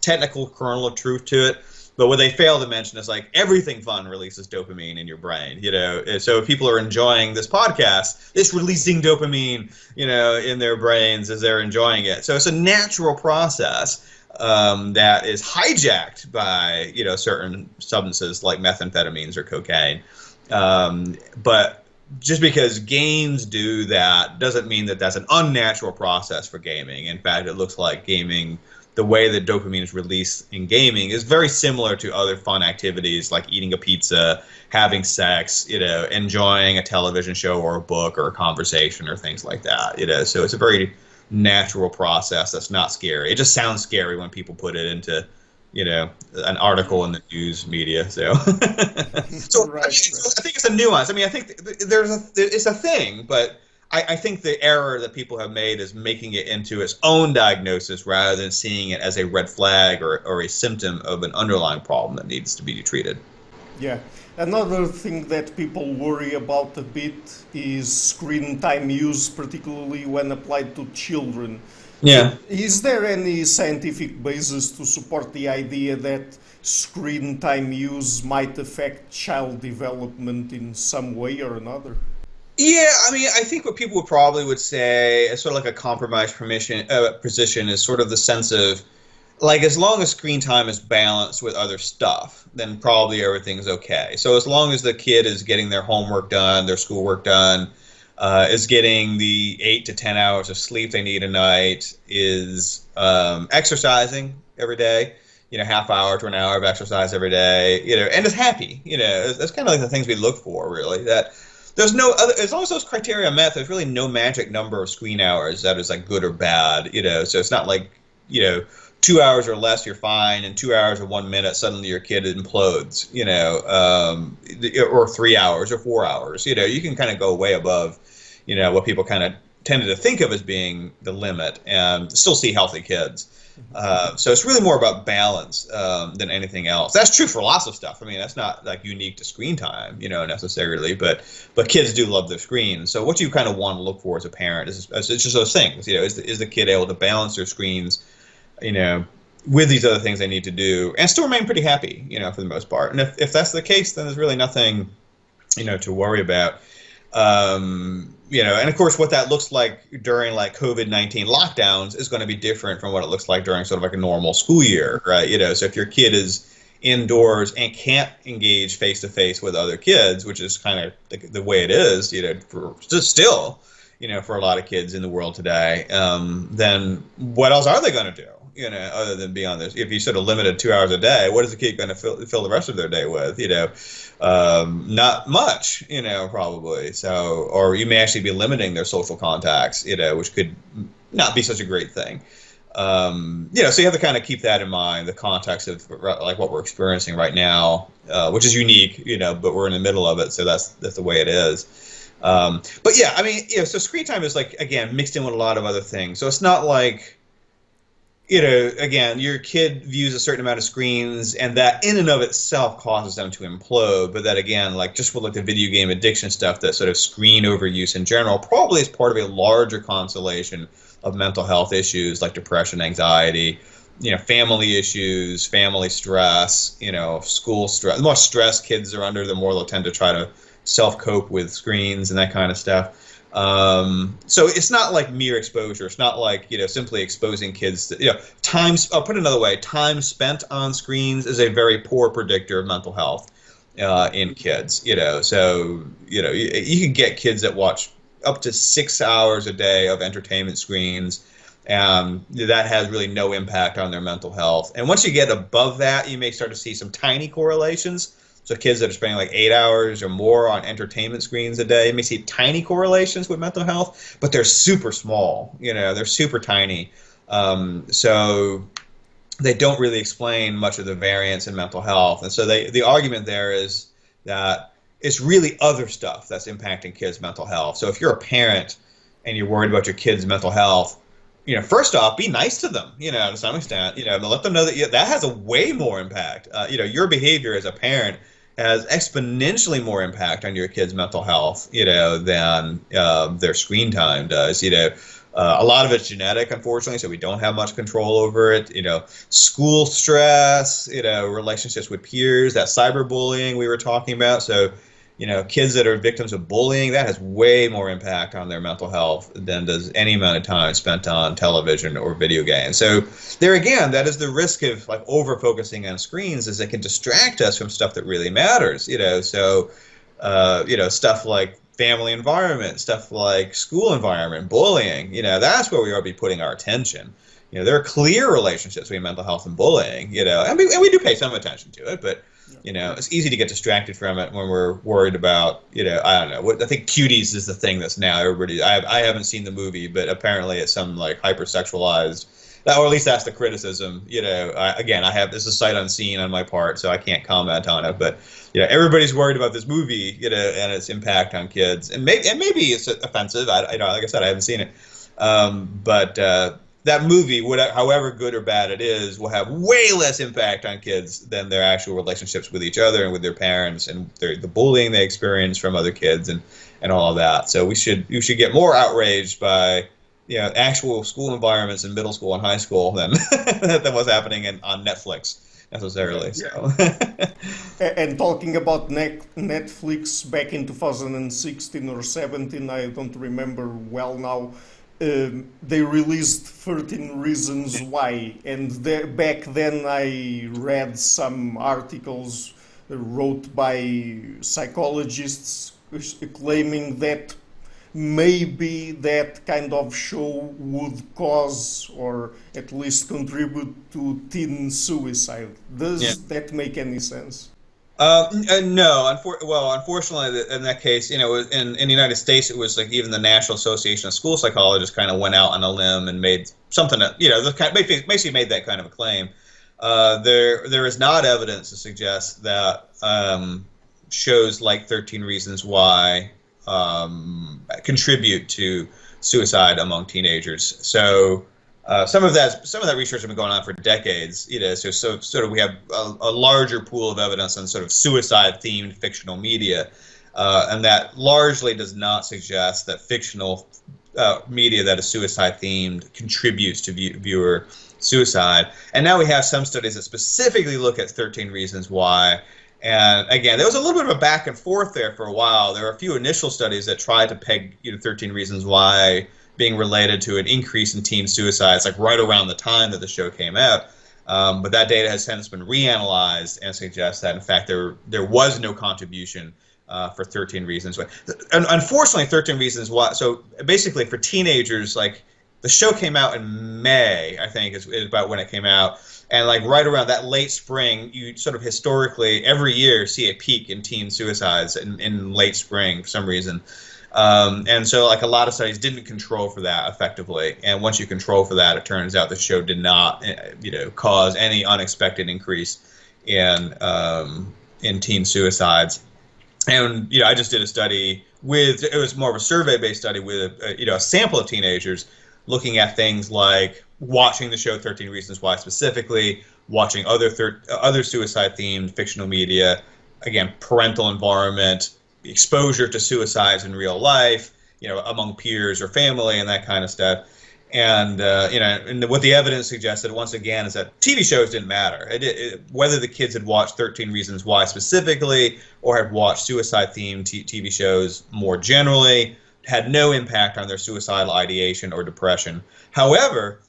technical kernel of truth to it. But what they fail to mention is like everything fun releases dopamine in your brain, you know. And so if people are enjoying this podcast, it's releasing dopamine, you know, in their brains as they're enjoying it. So it's a natural process that is hijacked by, you know, certain substances like methamphetamines or cocaine. But just because games do that doesn't mean that that's an unnatural process for gaming. In fact, it looks like gaming, the way that dopamine is released in gaming, is very similar to other fun activities like eating a pizza, having sex, you know, enjoying a television show or a book or a conversation or things like that, you know. So it's a very natural process that's not scary. It just sounds scary when people put it into, you know, an article in the news media. So, Right, I think it's a nuance. I mean, I think it's a thing, but I think the error that people have made is making it into its own diagnosis rather than seeing it as a red flag or a symptom of an underlying problem that needs to be treated. Yeah. Another thing that people worry about a bit is screen time use, particularly when applied to children. Yeah. Is there any scientific basis to support the idea that screen time use might affect child development in some way or another? Yeah, I mean, I think what people would say is sort of like a compromised position is sort of the sense of, like, as long as screen time is balanced with other stuff, then probably everything's okay. So as long as the kid is getting their homework done, their schoolwork done, is getting the 8 to 10 hours of sleep they need a night, is exercising every day, you know, half hour to an hour of exercise every day, you know, and is happy, you know, that's kind of like the things we look for, really. That there's no other, as long as those criteria are met, there's really no magic number of screen hours that is like good or bad, you know. So it's not like, you know, 2 hours or less you're fine, and 2 hours or 1 minute suddenly your kid implodes, you know, or 3 hours or 4 hours, you know. You can kind of go way above, you know, what people kind of tended to think of as being the limit, and still see healthy kids. So it's really more about balance than anything else. That's true for lots of stuff. I mean, that's not like unique to screen time, necessarily, but kids do love their screens. So what you kind of want to look for as a parent is it's just those things. Is the kid able to balance their screens, with these other things they need to do, and still remain pretty happy, for the most part. And if that's the case, then there's really nothing, to worry about. And of course, what that looks like during like COVID-19 lockdowns is going to be different from what it looks like during sort of like a normal school year, right? So if your kid is indoors and can't engage face to face with other kids, which is kind of the way it is, still, for a lot of kids in the world today, then what else are they going to do? Other than be on this, if you sort of limited 2 hours a day, what is the kid going to fill the rest of their day with? Not much, probably. So, or you may actually be limiting their social contacts, which could not be such a great thing. So you have to kind of keep that in mind, the context of like what we're experiencing right now, which is unique, but we're in the middle of it, so that's the way it is. But yeah, I mean, so screen time is like, again, mixed in with a lot of other things. So it's not like, again, your kid views a certain amount of screens, and that in and of itself causes them to implode. But that, again, like just with like the video game addiction stuff, that sort of screen overuse in general probably is part of a larger constellation of mental health issues like depression, anxiety, family issues, family stress, school stress. The more stress kids are under, the more they'll tend to try to self-cope with screens and that kind of stuff. So it's not like mere exposure. It's not like, simply exposing kids to, I'll put it another way, time spent on screens is a very poor predictor of mental health, in kids, so, you can get kids that watch up to 6 hours a day of entertainment screens, and that has really no impact on their mental health. And once you get above that, you may start to see some tiny correlations. So kids that are spending like 8 hours or more on entertainment screens a day, you may see tiny correlations with mental health, but they're super small. They're super tiny. So they don't really explain much of the variance in mental health. And so the argument there is that it's really other stuff that's impacting kids' mental health. So if you're a parent and you're worried about your kids' mental health, first off, be nice to them, to some extent, let them know that that has a way more impact. Your behavior as a parent has exponentially more impact on your kids' mental health, than their screen time does. A lot of it's genetic, unfortunately, so we don't have much control over it. School stress, relationships with peers, that cyberbullying we were talking about. So, kids that are victims of bullying, that has way more impact on their mental health than does any amount of time spent on television or video games. So there again, that is the risk of like over focusing on screens, is it can distract us from stuff that really matters. So stuff like family environment, stuff like school environment, bullying, that's where we ought to be putting our attention. There are clear relationships between mental health and bullying, and we do pay some attention to it, but it's easy to get distracted from it when we're worried about, I don't know. I think Cuties is the thing that's now everybody. I haven't seen the movie, but apparently it's some like hypersexualized, or at least that's the criticism. I have this is sight unseen on my part, so I can't comment on it. But everybody's worried about this movie, and its impact on kids, and maybe it's offensive. Like I said, I haven't seen it, but. That movie, however good or bad it is, will have way less impact on kids than their actual relationships with each other and with their parents, and the bullying they experience from other kids and all of that. So we should get more outraged by actual school environments in middle school and high school than than what's happening on Netflix necessarily. So. And talking about Netflix back in 2016 or 17, I don't remember well now. They released 13 Reasons Why, and back then I read some articles wrote by psychologists claiming that maybe that kind of show would cause or at least contribute to teen suicide. Does that make any sense? No. Unfortunately, in that case, in the United States, it was like even the National Association of School Psychologists kind of went out on a limb and made something that, basically made that kind of a claim. There is not evidence to suggest that shows like 13 Reasons Why contribute to suicide among teenagers. So some of that research has been going on for decades. So sort of we have a larger pool of evidence on sort of suicide-themed fictional media, and that largely does not suggest that fictional media that is suicide-themed contributes to viewer suicide. And now we have some studies that specifically look at 13 Reasons Why. And again, there was a little bit of a back and forth there for a while. There were a few initial studies that tried to peg 13 Reasons Why being related to an increase in teen suicides, like right around the time that the show came out. But that data has since been reanalyzed and suggests that, in fact, there was no contribution for 13 Reasons Why. Unfortunately, 13 Reasons Why, so basically for teenagers, like, the show came out in May, I think, is about when it came out. And like right around that late spring, you sort of historically every year see a peak in teen suicides in late spring for some reason. And so like a lot of studies didn't control for that effectively. And once you control for that, it turns out the show did not, cause any unexpected increase in teen suicides. And, I just did a study it was more of a survey-based study with, a sample of teenagers looking at things like watching the show 13 Reasons Why specifically, watching other suicide-themed fictional media, again, parental environment, exposure to suicides in real life, among peers or family and that kind of stuff. And, and what the evidence suggested, once again, is that TV shows didn't matter. Whether the kids had watched 13 Reasons Why specifically or had watched suicide-themed TV shows more generally had no impact on their suicidal ideation or depression. However,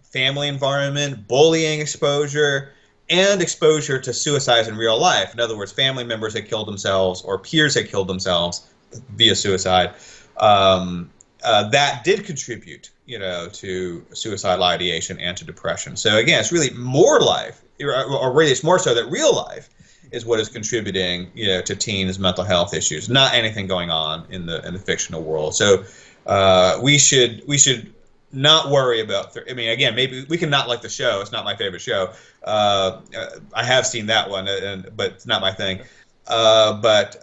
family environment, bullying exposure, and exposure to suicides in real life. In other words, family members had killed themselves or peers had killed themselves via suicide. That did contribute, to suicidal ideation and to depression. So again, it's really more life, or really it's more so that real life is what is contributing, to teens' mental health issues, not anything going on in the fictional world. So we should not worry about. Again, maybe we can not like the show. It's not my favorite show. I have seen that one, but it's not my thing. But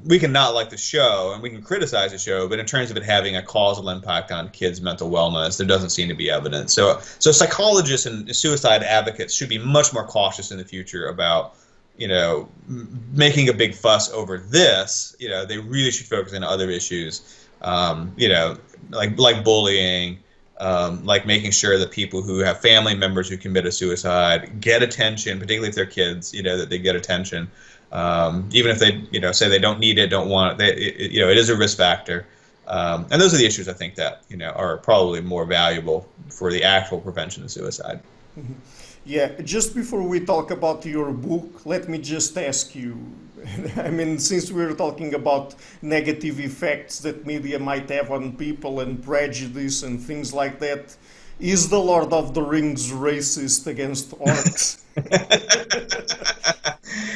we can not like the show and we can criticize the show, but in terms of it having a causal impact on kids' mental wellness, there doesn't seem to be evidence. So psychologists and suicide advocates should be much more cautious in the future about, making a big fuss over this. They really should focus on other issues, like bullying, like making sure that people who have family members who committed suicide get attention, particularly if they're kids, that they get attention. Even if they, say they don't need it, don't want it, it is a risk factor. And those are the issues I think that, are probably more valuable for the actual prevention of suicide. Mm-hmm. Yeah, just before we talk about your book, let me just ask you, since we're talking about negative effects that media might have on people and prejudice and things like that, is the Lord of the Rings racist against orcs?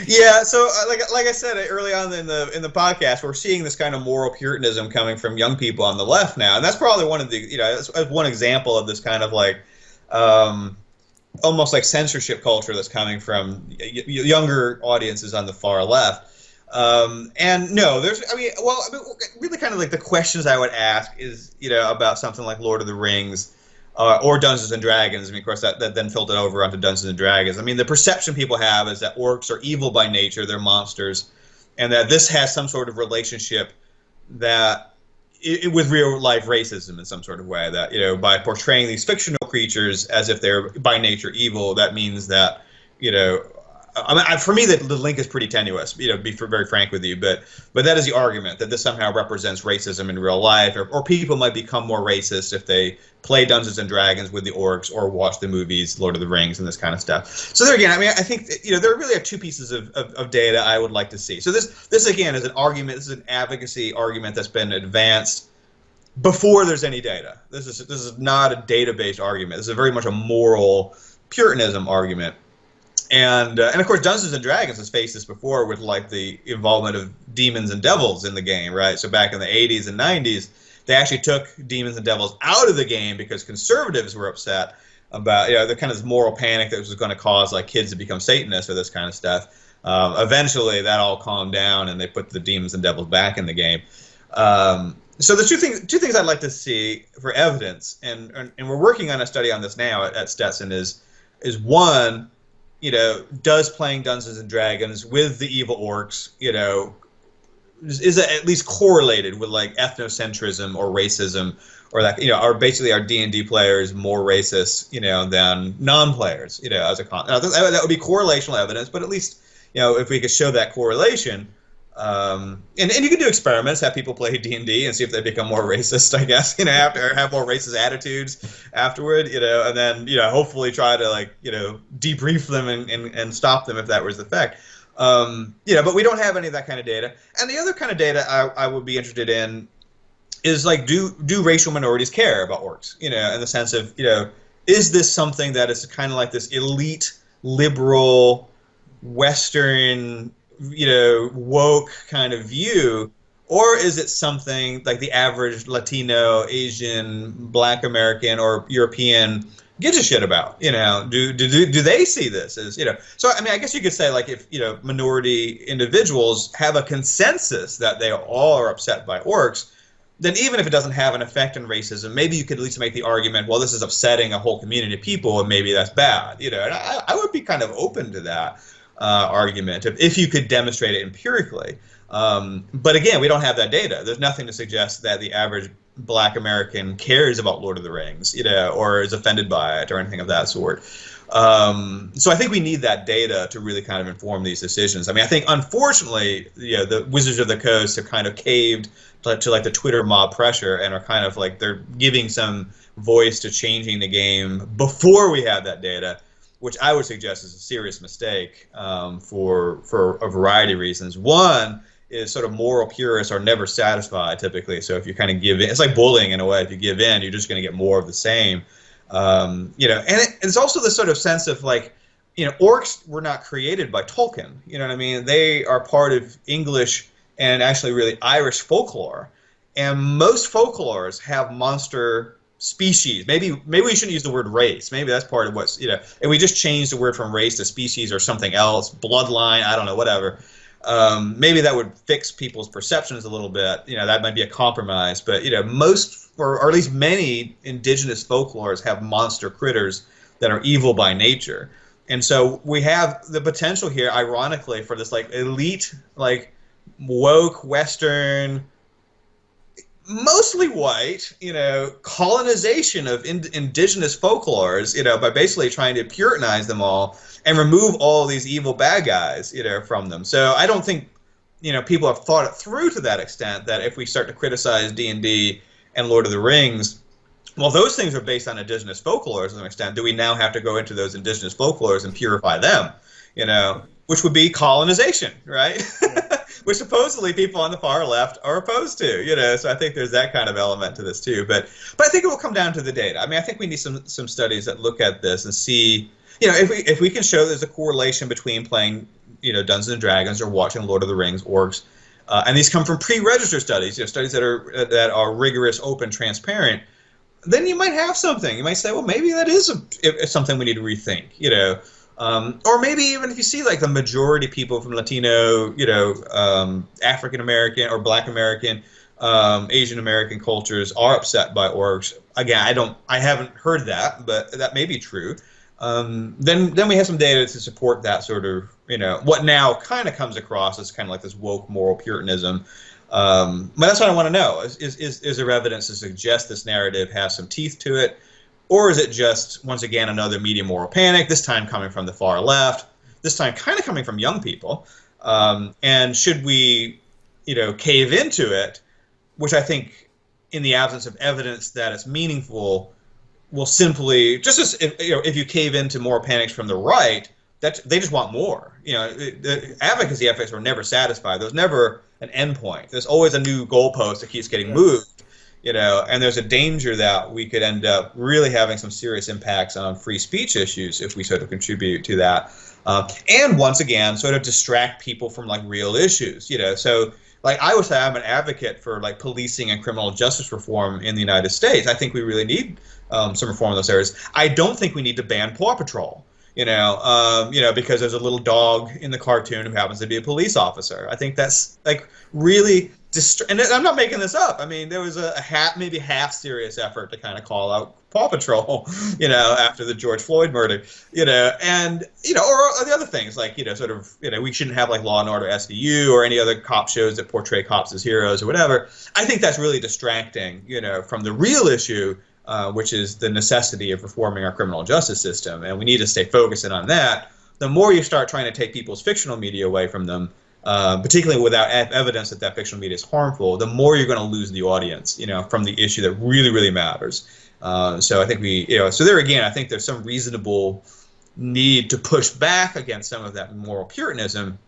Yeah, so like I said early on in the podcast, we're seeing this kind of moral puritanism coming from young people on the left now, and that's probably one of the that's one example of this kind of like almost like censorship culture that's coming from younger audiences on the far left. And no, really kind of like the questions I would ask is about something like Lord of the Rings. Or Dungeons and Dragons. Of course, that then filtered over onto Dungeons and Dragons. The perception people have is that orcs are evil by nature, they're monsters, and that this has some sort of relationship with real life racism in some sort of way. That by portraying these fictional creatures as if they're by nature evil, that means that for me, the link is pretty tenuous, be very frank with you, but that is the argument, that this somehow represents racism in real life, or people might become more racist if they play Dungeons and Dragons with the orcs or watch the movies Lord of the Rings and this kind of stuff. So there again, I think there really are two pieces of data I would like to see. So this again is an argument, this is an advocacy argument that's been advanced before there's any data. This is not a data-based argument. This is very much a moral Puritanism argument. And of course, Dungeons and Dragons has faced this before with like the involvement of demons and devils in the game, right? So back in the 80s and 90s, they actually took demons and devils out of the game because conservatives were upset about the kind of moral panic that was going to cause like kids to become Satanists or this kind of stuff. Eventually, that all calmed down and they put the demons and devils back in the game. So the two things I'd like to see for evidence, and we're working on a study on this now at Stetson, is one, does playing Dungeons and Dragons with the evil orcs, is it at least correlated with like ethnocentrism or racism, or that are basically our D&D players more racist than non-players, as a that would be correlational evidence, but at least if we could show that correlation. And you can do experiments, have people play D&D and see if they become more racist, I guess, after, have more racist attitudes afterward, and then, hopefully try to debrief them and stop them if that was the fact. But we don't have any of that kind of data. And the other kind of data I would be interested in is do racial minorities care about orcs? In the sense of, is this something that is kind of like this elite, liberal, Western, woke kind of view, or is it something like the average Latino, Asian, Black American, or European gives a shit about? Do they see this as So I mean, I guess you could say if minority individuals have a consensus that they all are upset by orcs, then even if it doesn't have an effect on racism, maybe you could at least make the argument, well, this is upsetting a whole community of people, and maybe that's bad. And I would be kind of open to that argument if you could demonstrate it empirically. But again, we don't have that data. There's nothing to suggest that the average Black American cares about Lord of the Rings, or is offended by it or anything of that sort. So I think we need that data to really kind of inform these decisions. I mean, I think unfortunately, the Wizards of the Coast have kind of caved to the Twitter mob pressure and are kind of they're giving some voice to changing the game before we have that data, which I would suggest is a serious mistake for a variety of reasons. One is sort of moral purists are never satisfied typically. So if you kind of give in, it's like bullying in a way. If you give in, you're just going to get more of the same. And it's also the sort of sense of orcs were not created by Tolkien. You know what I mean? They are part of English and actually really Irish folklore. And most folklores have monster species. Maybe we shouldn't use the word race. Maybe that's part of what's, if we just change the word from race to species or something else, bloodline, I don't know, whatever. Maybe that would fix people's perceptions a little bit. That might be a compromise. But, most, or at least many indigenous folklores have monster critters that are evil by nature. And so we have the potential here, ironically, for this elite, woke, Western, mostly white, colonization of indigenous folklores, by basically trying to Puritanize them all and remove all these evil bad guys, from them. So I don't think, people have thought it through to that extent that if we start to criticize D&D and Lord of the Rings, well, those things are based on indigenous folklores to an extent. Do we now have to go into those indigenous folklores and purify them, which would be colonization, right? Which supposedly people on the far left are opposed to, so I think there's that kind of element to this too. But I think it will come down to the data. I mean, I think we need some studies that look at this and see, if we can show there's a correlation between playing, Dungeons and Dragons or watching Lord of the Rings, orcs, and these come from pre-registered studies, studies that are rigorous, open, transparent. Then you might have something. You might say, well, maybe that is something we need to rethink, or maybe even if you see the majority people from Latino, African American or Black American, Asian American cultures are upset by orcs. Again, I haven't heard that, but that may be true. Then we have some data to support that sort of, what now kind of comes across as kind of this woke moral Puritanism. But that's what I want to know. Is there evidence to suggest this narrative has some teeth to it? Or is it just, once again, another media moral panic, this time coming from the far left, this time kind of coming from young people? And should we, cave into it, which I think, in the absence of evidence that it's meaningful, will simply, just as if you cave into moral panics from the right, that they just want more. The advocacy efforts were never satisfied. There's never an end point. There's always a new goalpost that keeps getting moved. And there's a danger that we could end up really having some serious impacts on free speech issues if we sort of contribute to that. And once again, sort of distract people from real issues. So I would say I'm an advocate for policing and criminal justice reform in the United States. I think we really need some reform in those areas. I don't think we need to ban Paw Patrol. Because there's a little dog in the cartoon who happens to be a police officer. I think that's really and I'm not making this up. I mean, there was a maybe half serious effort to kind of call out Paw Patrol, after the George Floyd murder, and or the other things like sort of we shouldn't have like Law and Order SVU or any other cop shows that portray cops as heroes or whatever. I think that's really distracting, from the real issue, which is the necessity of reforming our criminal justice system, and we need to stay focused on that. The more you start trying to take people's fictional media away from them, particularly without evidence that fictional media is harmful, the more you're going to lose the audience, from the issue that really, really matters. So I think so there again, I think there's some reasonable need to push back against some of that moral puritanism,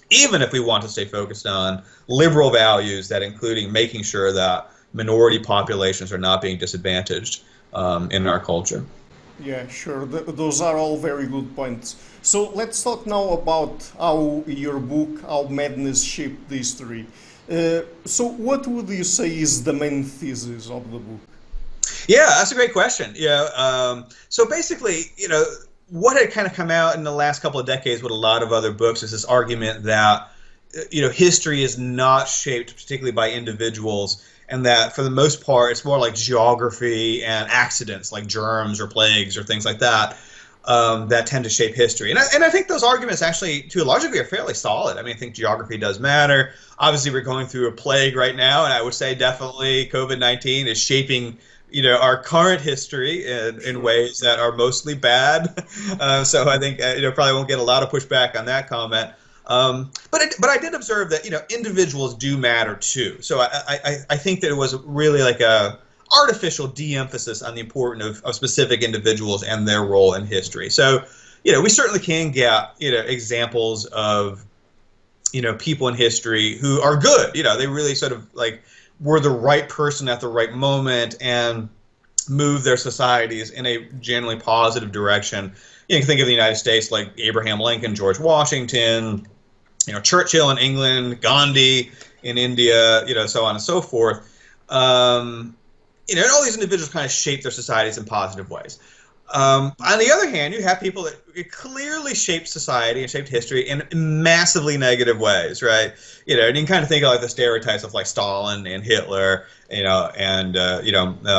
even if we want to stay focused on liberal values, that including making sure that minority populations are not being disadvantaged in our culture. Yeah, sure. Those are all very good points. So let's talk now about how your book, how madness shaped history. So what would you say is the main thesis of the book? Yeah, that's a great question. So basically, what had kind of come out in the last couple of decades with a lot of other books is this argument that, history is not shaped particularly by individuals, and that for the most part, it's more like geography and accidents like germs or plagues or things like that that tend to shape history. And I think those arguments actually, to a large degree, are fairly solid. I mean, I think geography does matter. Obviously, we're going through a plague right now, and I would say definitely COVID-19 is shaping our current history in ways that are mostly bad. So I think probably won't get a lot of pushback on that comment. But I did observe that individuals do matter too. So I think that it was really like a artificial de-emphasis on the importance of specific individuals and their role in history. So we certainly can get examples of people in history who are good. They really sort of like were the right person at the right moment and move their societies in a generally positive direction. You can think of the United States like Abraham Lincoln, George Washington, Churchill in England, Gandhi in India, so on and so forth. And all these individuals kind of shape their societies in positive ways. On the other hand, you have people that clearly shaped society and shaped history in massively negative ways, right? And you can kind of think of like the stereotypes of like Stalin and Hitler, and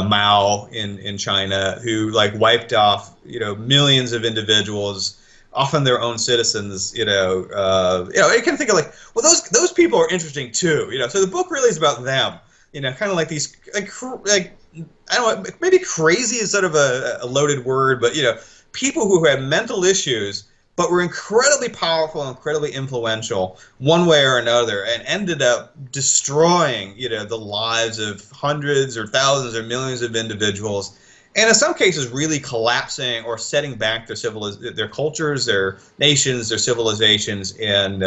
Mao in China, who like wiped off millions of individuals, often their own citizens. You can think of like, well, those people are interesting too. So the book really is about them. Kind of like these like I don't know, maybe crazy is sort of a loaded word, but people who had mental issues but were incredibly powerful and incredibly influential one way or another, and ended up destroying the lives of hundreds or thousands or millions of individuals, and in some cases really collapsing or setting back their cultures, their nations, their civilizations in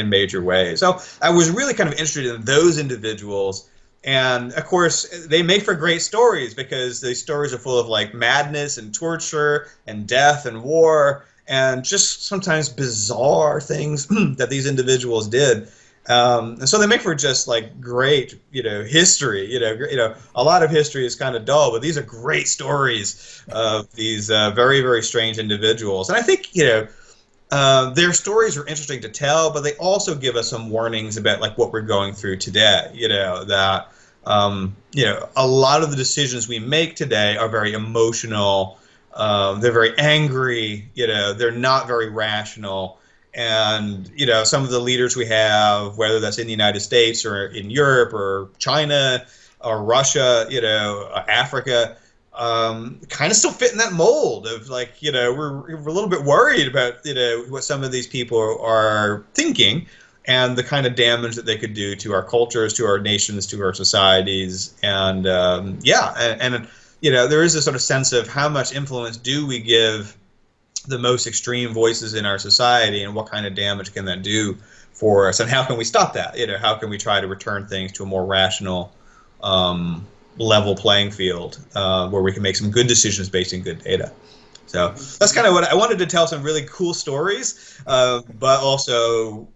major ways. So I was really kind of interested in those individuals. And of course, they make for great stories because these stories are full of like madness and torture and death and war and just sometimes bizarre things that these individuals did. And so they make for just like great, history. A lot of history is kind of dull, but these are great stories of these very, very strange individuals. And I think their stories are interesting to tell, but they also give us some warnings about like what we're going through today. That a lot of the decisions we make today are very emotional. They're very angry. They're not very rational. And some of the leaders we have, whether that's in the United States or in Europe or China or Russia, Africa, kind of still fit in that mold of like, we're a little bit worried about, what some of these people are thinking and the kind of damage that they could do to our cultures, to our nations, to our societies. And there is a sort of sense of how much influence do we give the most extreme voices in our society, and what kind of damage can that do for us, and how can we stop that? How can we try to return things to a more rational, level playing field where we can make some good decisions based in good data. So that's kind of what I wanted to tell, some really cool stories, but also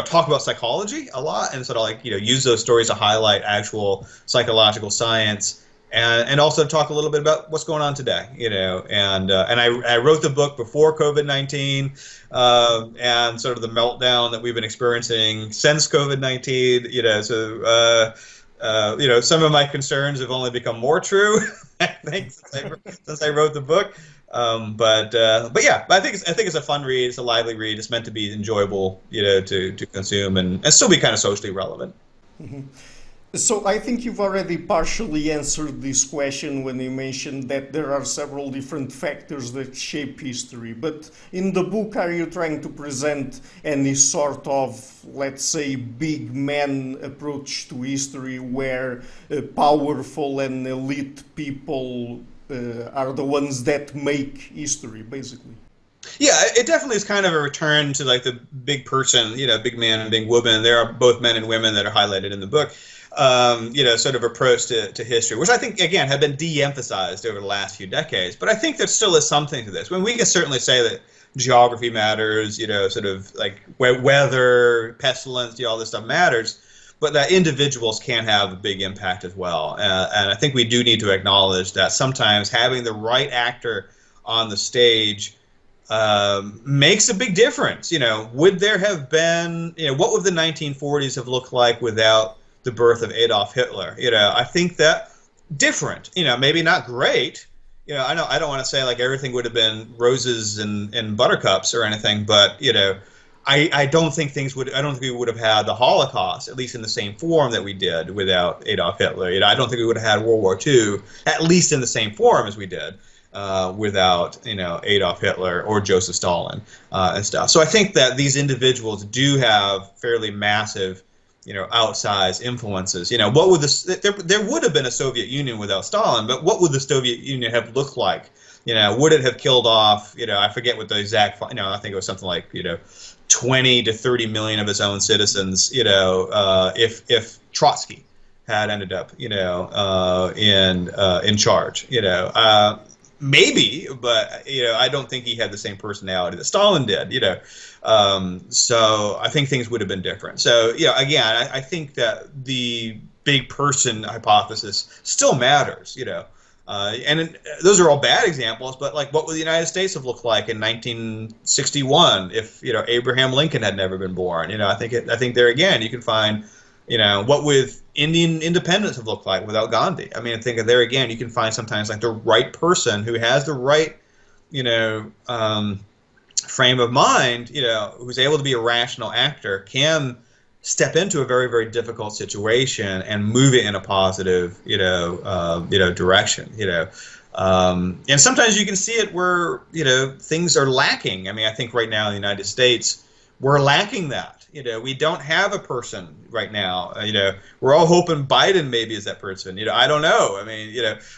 talk about psychology a lot, and sort of like use those stories to highlight actual psychological science and also talk a little bit about what's going on today, and I wrote the book before COVID-19, and sort of the meltdown that we've been experiencing since COVID-19, some of my concerns have only become more true, I think, since I wrote the book. But yeah, I think it's a fun read. It's a lively read. It's meant to be enjoyable, to consume and still be kind of socially relevant. Mm-hmm. So I think you've already partially answered this question when you mentioned that there are several different factors that shape history. But in the book, are you trying to present any sort of, let's say, big man approach to history where powerful and elite people are the ones that make history, basically? Yeah, it definitely is kind of a return to like the big person, big man and big woman. There are both men and women that are highlighted in the book. Sort of approach to history, which I think, again, have been de-emphasized over the last few decades. But I think there still is something to this. I mean, we can certainly say that geography matters, sort of like weather, pestilence, all this stuff matters, but that individuals can have a big impact as well. And I think we do need to acknowledge that sometimes having the right actor on the stage makes a big difference. Would there have been, what would the 1940s have looked like without the birth of Adolf Hitler? I think that different, maybe not great. I don't want to say like everything would have been roses and buttercups or anything, but I don't think we would have had the Holocaust, at least in the same form that we did, without Adolf Hitler. I don't think we would have had World War II, at least in the same form as we did, without Adolf Hitler or Joseph Stalin and stuff. So I think that these individuals do have fairly massive outsized influences. What would there would have been a Soviet Union without Stalin, but what would the Soviet Union have looked like? Would it have killed off, I forget what the exact, I think it was something like, 20 to 30 million of its own citizens, if Trotsky had ended up, in charge, maybe, but I don't think he had the same personality that Stalin did. So I think things would have been different. So again, I think that the big person hypothesis still matters. And those are all bad examples. But like, what would the United States have looked like in 1961 if Abraham Lincoln had never been born? I think there again you can find. What would Indian independence have looked like without Gandhi? I mean, I think there again, you can find sometimes like the right person who has the right, frame of mind, who's able to be a rational actor, can step into a very, very difficult situation and move it in a positive, direction, and sometimes you can see it where, things are lacking. I mean, I think right now in the United States, we're lacking that. We don't have a person right now. We're all hoping Biden maybe is that person. I don't know. I mean,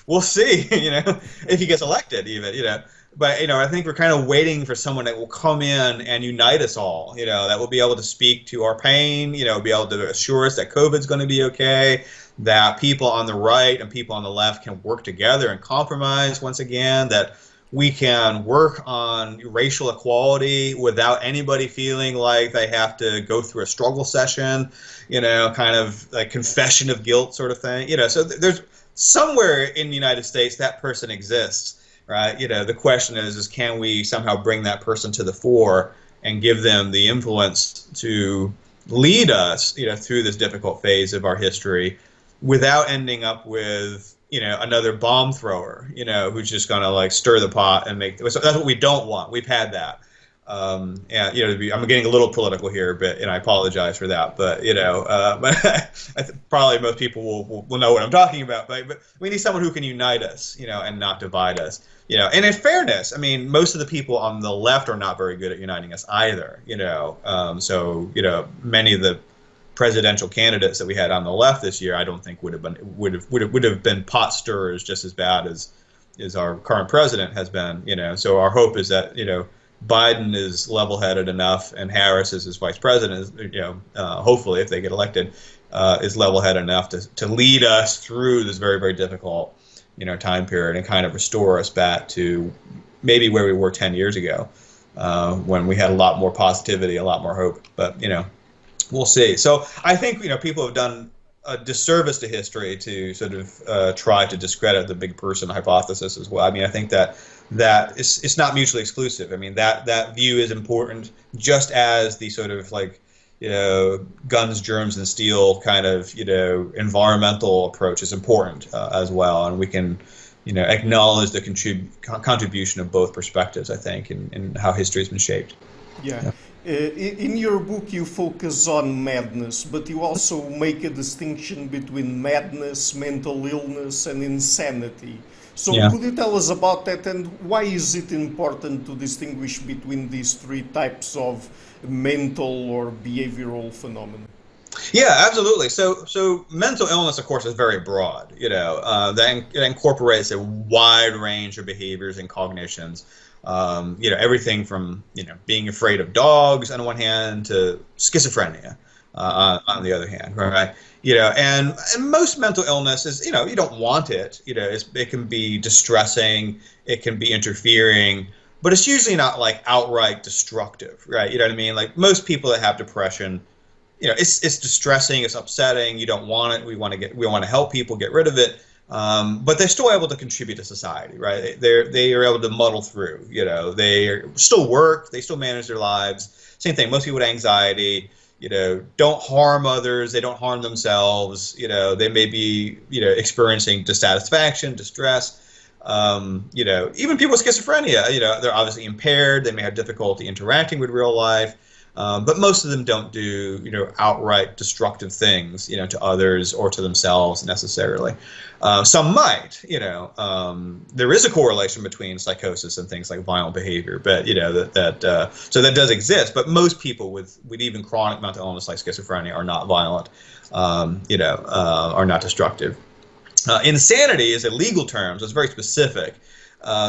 we'll see. If he gets elected, even. But I think we're kind of waiting for someone that will come in and unite us all. That will be able to speak to our pain. Be able to assure us that COVID's going to be okay. That people on the right and people on the left can work together and compromise once again. That we can work on racial equality without anybody feeling like they have to go through a struggle session, kind of like confession of guilt sort of thing. So there's somewhere in the United States that person exists, right? The question is can we somehow bring that person to the fore and give them the influence to lead us, through this difficult phase of our history without ending up with another bomb thrower, who's just going to like stir the pot and make. So that's what we don't want. We've had that. And I'm getting a little political here, but I apologize for that. But but probably most people will know what I'm talking about. But we need someone who can unite us, and not divide us. And in fairness, I mean, most of the people on the left are not very good at uniting us either. So many of the presidential candidates that we had on the left this year, I don't think would have been pot stirrers just as bad as our current president has been. So our hope is that Biden is level-headed enough, and Harris as his vice president is, hopefully if they get elected, is level-headed enough to lead us through this very, very difficult time period and kind of restore us back to maybe where we were 10 years ago, when we had a lot more positivity, a lot more hope. But we'll see. So I think people have done a disservice to history to sort of try to discredit the big person hypothesis as well. I mean, I think that it's not mutually exclusive. I mean, that view is important just as the sort of like, guns, germs, and steel kind of, environmental approach is important as well. And we can, acknowledge the contribution of both perspectives, I think, in how history has been shaped. Yeah. In your book, you focus on madness, but you also make a distinction between madness, mental illness, and insanity. So could you tell us about that, and why is it important to distinguish between these three types of mental or behavioral phenomena? Yeah, absolutely. So mental illness, of course, is very broad. That incorporates a wide range of behaviors and cognitions. Everything from being afraid of dogs on one hand to schizophrenia on the other hand, right? And most mental illness is you don't want it. It can be distressing, it can be interfering, but it's usually not like outright destructive, right? You know what I mean? Like most people that have depression, it's distressing, it's upsetting. You don't want it. We want to help people get rid of it. But they're still able to contribute to society, right? They are able to muddle through. They still work, they still manage their lives. Same thing. Most people with anxiety, don't harm others, they don't harm themselves. They may be, experiencing dissatisfaction, distress. Even people with schizophrenia, they're obviously impaired. They may have difficulty interacting with real life. But most of them don't do, outright destructive things, to others or to themselves necessarily. Some might, there is a correlation between psychosis and things like violent behavior, but, so that does exist. But most people with even chronic mental illness like schizophrenia are not violent, are not destructive. Insanity is a legal term, so it's very specific.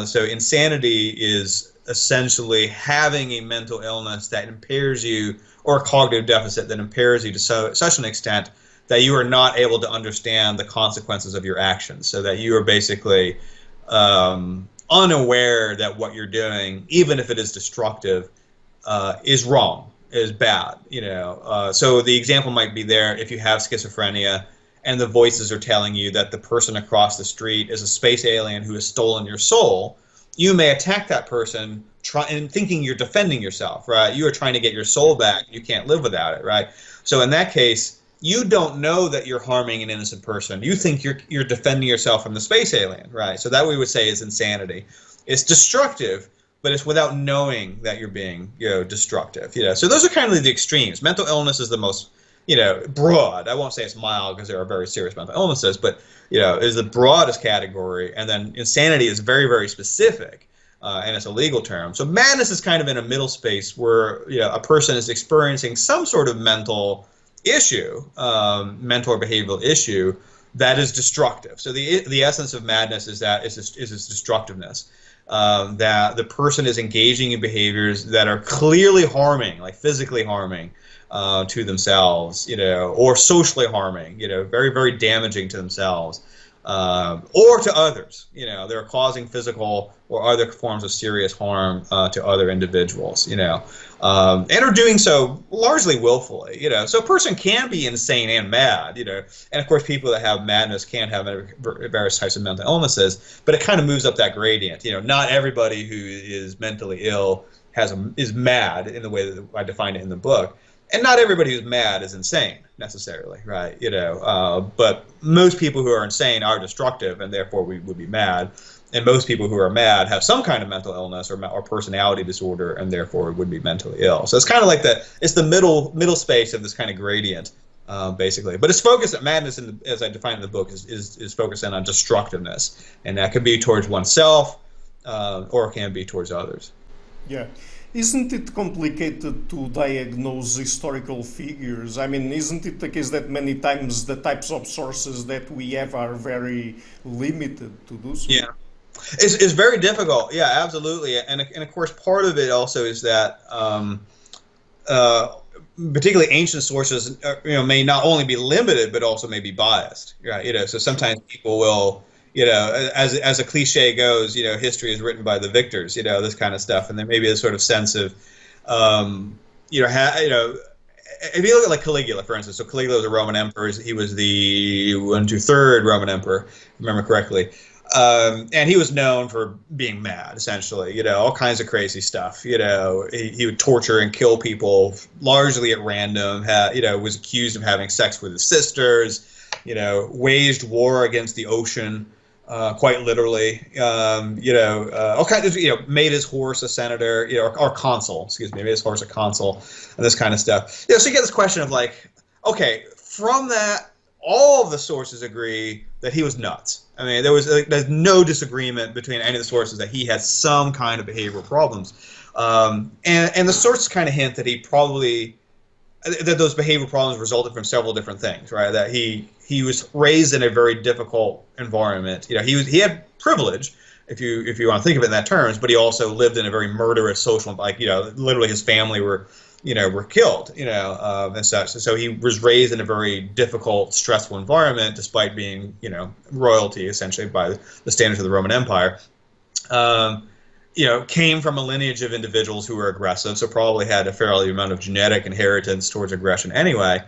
So insanity is essentially having a mental illness that impairs you, or a cognitive deficit that impairs you to such an extent that you are not able to understand the consequences of your actions, so that you are basically unaware that what you're doing, even if it is destructive, is wrong, is bad. So the example might be there if you have schizophrenia and the voices are telling you that the person across the street is a space alien who has stolen your soul. You may attack that person thinking you're defending yourself, right? You are trying to get your soul back. You can't live without it, right? So in that case, you don't know that you're harming an innocent person. You think you're defending yourself from the space alien, right? So that we would say is insanity. It's destructive, but it's without knowing that you're being, destructive. So those are kind of the extremes. Mental illness is the most, broad. I won't say it's mild because there are very serious mental illnesses, but is the broadest category. And then insanity is very, very specific, and it's a legal term. So madness is kind of in a middle space where a person is experiencing some sort of mental issue, mental or behavioral issue that is destructive. So the essence of madness is that is its destructiveness. That the person is engaging in behaviors that are clearly harming, like physically harming, to themselves, or socially harming, very, very damaging to themselves, or to others. They're causing physical or other forms of serious harm to other individuals, and are doing so largely willfully. So a person can be insane and mad, and of course people that have madness can have various types of mental illnesses, but it kind of moves up that gradient. Not everybody who is mentally ill is mad in the way that I defined it in the book. And not everybody who's mad is insane necessarily, right? But most people who are insane are destructive, and therefore we would be mad. And most people who are mad have some kind of mental illness or personality disorder, and therefore would be mentally ill. So it's kind of like the middle space of this kind of gradient, basically. But it's focused madness, as I defined in the book, is focusing on destructiveness, and that could be towards oneself, or it can be towards others. Yeah. Isn't it complicated to diagnose historical figures? I mean, isn't it the case that many times the types of sources that we have are very limited to do so? Yeah, it's very difficult. Yeah, absolutely. And of course, part of it also is that particularly ancient sources, may not only be limited but also may be biased. Right? So sometimes people will. As a cliche goes, history is written by the victors, this kind of stuff. And there may be a sort of sense of, if you look at like Caligula, for instance, so Caligula was a Roman emperor. He was the 1/3 Roman emperor, if I remember correctly. And he was known for being mad, essentially, all kinds of crazy stuff. He would torture and kill people largely at random, was accused of having sex with his sisters, waged war against the ocean, quite literally, all kinds of, made his horse a senator, or consul, excuse me, made his horse a consul, and this kind of stuff. So you get this question of like, okay, from that, all of the sources agree that he was nuts. I mean, there's no disagreement between any of the sources that he had some kind of behavioral problems, and the sources kind of hint that that those behavioral problems resulted from several different things, right? That he was raised in a very difficult environment. He had privilege, if you want to think of it in that terms, but he also lived in a very murderous social, like literally his family were killed, and such. So he was raised in a very difficult, stressful environment, despite being, royalty essentially by the standards of the Roman Empire. Came from a lineage of individuals who were aggressive, so probably had a fairly amount of genetic inheritance towards aggression anyway.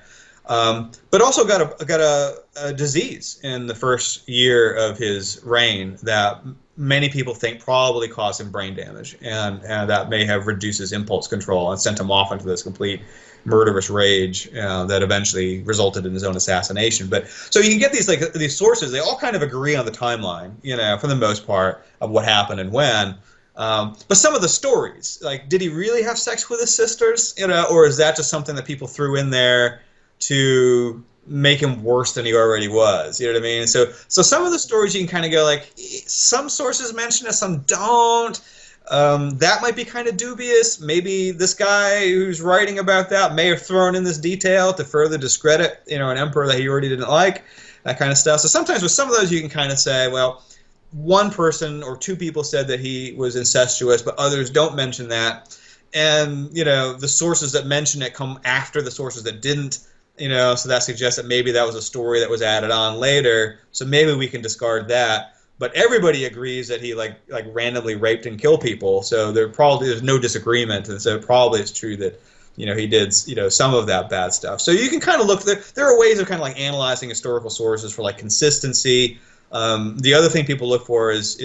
But also got a disease in the first year of his reign that many people think probably caused him brain damage, and that may have reduced his impulse control and sent him off into this complete murderous rage that eventually resulted in his own assassination. But so you can get these sources; they all kind of agree on the timeline, for the most part, of what happened and when. But some of the stories, like, did he really have sex with his sisters, or is that just something that people threw in there to make him worse than he already was? You know what I mean? So some of the stories you can kind of go like, some sources mention it, some don't. That might be kind of dubious. Maybe this guy who's writing about that may have thrown in this detail to further discredit, an emperor that he already didn't like, that kind of stuff. So sometimes with some of those you can kind of say, well, one person or two people said that he was incestuous, but others don't mention that. And, the sources that mention it come after the sources that didn't, so that suggests that maybe that was a story that was added on later. So maybe we can discard that. But everybody agrees that he like randomly raped and killed people. So there's no disagreement. And so probably it's true that, he did, some of that bad stuff. So you can kind of look, there are ways of kind of like analyzing historical sources for like consistency. The other thing people look for is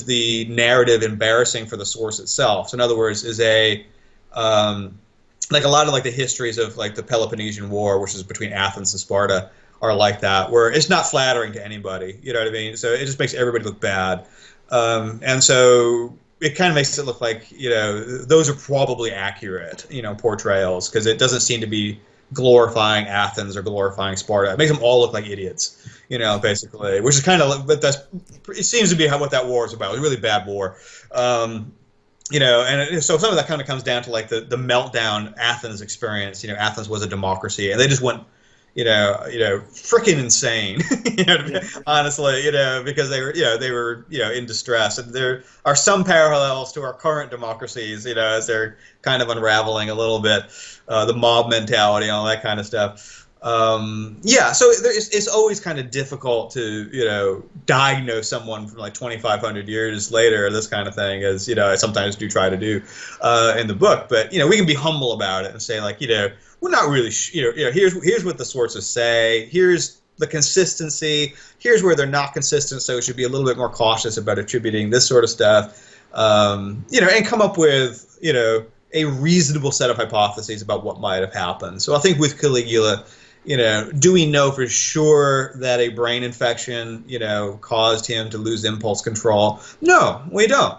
the narrative embarrassing for the source itself. So in other words, is like a lot of like the histories of like the Peloponnesian War, which is between Athens and Sparta, are like that, where it's not flattering to anybody. You know what I mean? So it just makes everybody look bad, and so it kind of makes it look like those are probably accurate portrayals, because it doesn't seem to be glorifying Athens or glorifying Sparta. It makes them all look like idiots, basically, which is kind of, but it seems to be what that war is about. It was a really bad war. So some of that kind of comes down to like the meltdown Athens experience. Athens was a democracy, and they just went, freaking insane. Honestly, because they were in distress, and there are some parallels to our current democracies, as they're kind of unraveling a little bit, the mob mentality and all that kind of stuff. So it's always kind of difficult to diagnose someone from like 2,500 years later, this kind of thing, as I sometimes do try to do in the book. But we can be humble about it and say like we're not really here's what the sources say, here's the consistency, here's where they're not consistent, so we should be a little bit more cautious about attributing this sort of stuff, and come up with a reasonable set of hypotheses about what might have happened. So I think with Caligula, do we know for sure that a brain infection, caused him to lose impulse control? No, we don't.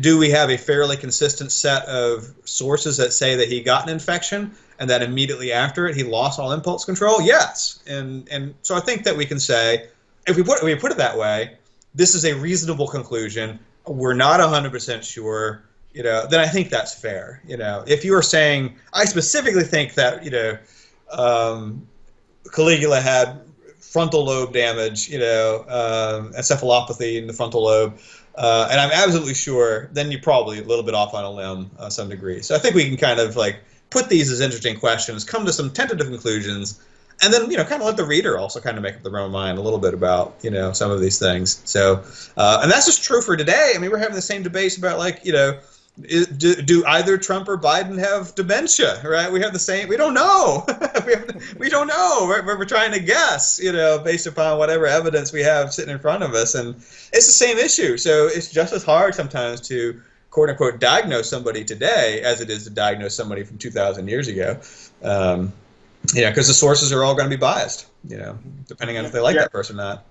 Do we have a fairly consistent set of sources that say that he got an infection and that immediately after it he lost all impulse control? Yes. And so I think that we can say, if we put it that way, this is a reasonable conclusion. We're not 100% sure, then I think that's fair. If you are saying, I specifically think that, Caligula had frontal lobe damage, encephalopathy in the frontal lobe, and I'm absolutely sure, then you're probably a little bit off on a limb to some degree. So I think we can kind of like put these as interesting questions, come to some tentative conclusions, and then kind of let the reader also kind of make up their own mind a little bit about some of these things. So and that's just true for today. I mean, we're having the same debates about like do either Trump or Biden have dementia? Right? We have the same. We don't know. we don't know. We're trying to guess, based upon whatever evidence we have sitting in front of us, and it's the same issue. So it's just as hard sometimes to quote unquote diagnose somebody today as it is to diagnose somebody from 2,000 years ago. Because the sources are all going to be biased. Depending on if they like that person or not.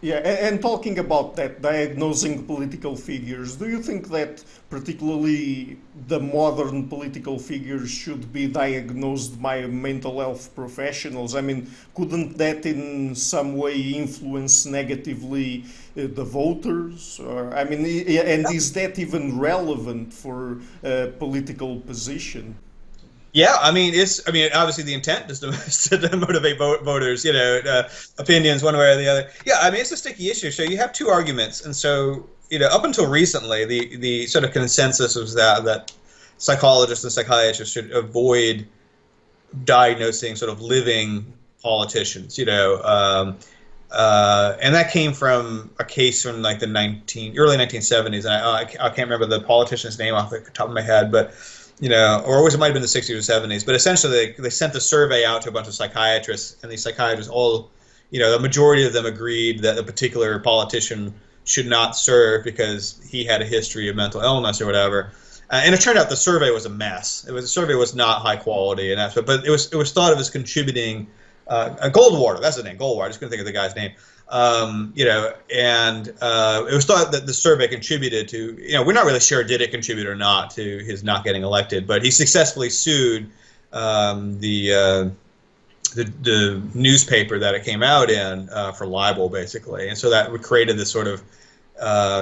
Yeah, and talking about that, diagnosing political figures, do you think that particularly the modern political figures should be diagnosed by mental health professionals? I mean, couldn't that in some way influence negatively the voters? Or, I mean, and is that even relevant for a political position? Yeah, I mean, obviously the intent is to motivate voters, opinions one way or the other. Yeah, I mean, it's a sticky issue. So you have two arguments, and so up until recently, the sort of consensus was that psychologists and psychiatrists should avoid diagnosing sort of living politicians, and that came from a case from like the early 1970s, and I can't remember the politician's name off the top of my head, but. Or it might have been the 60s or 70s, but essentially they sent the survey out to a bunch of psychiatrists, and these psychiatrists all, the majority of them agreed that a particular politician should not serve because he had a history of mental illness or whatever. And it turned out the survey was a mess. The survey was not high quality, and but it was thought of as contributing. Goldwater, that's the name, Goldwater. I just couldn't think of the guy's name. It was thought that the survey contributed to, we're not really sure did it contribute or not to his not getting elected, but he successfully sued the newspaper that it came out in for libel, basically, and so that created this sort of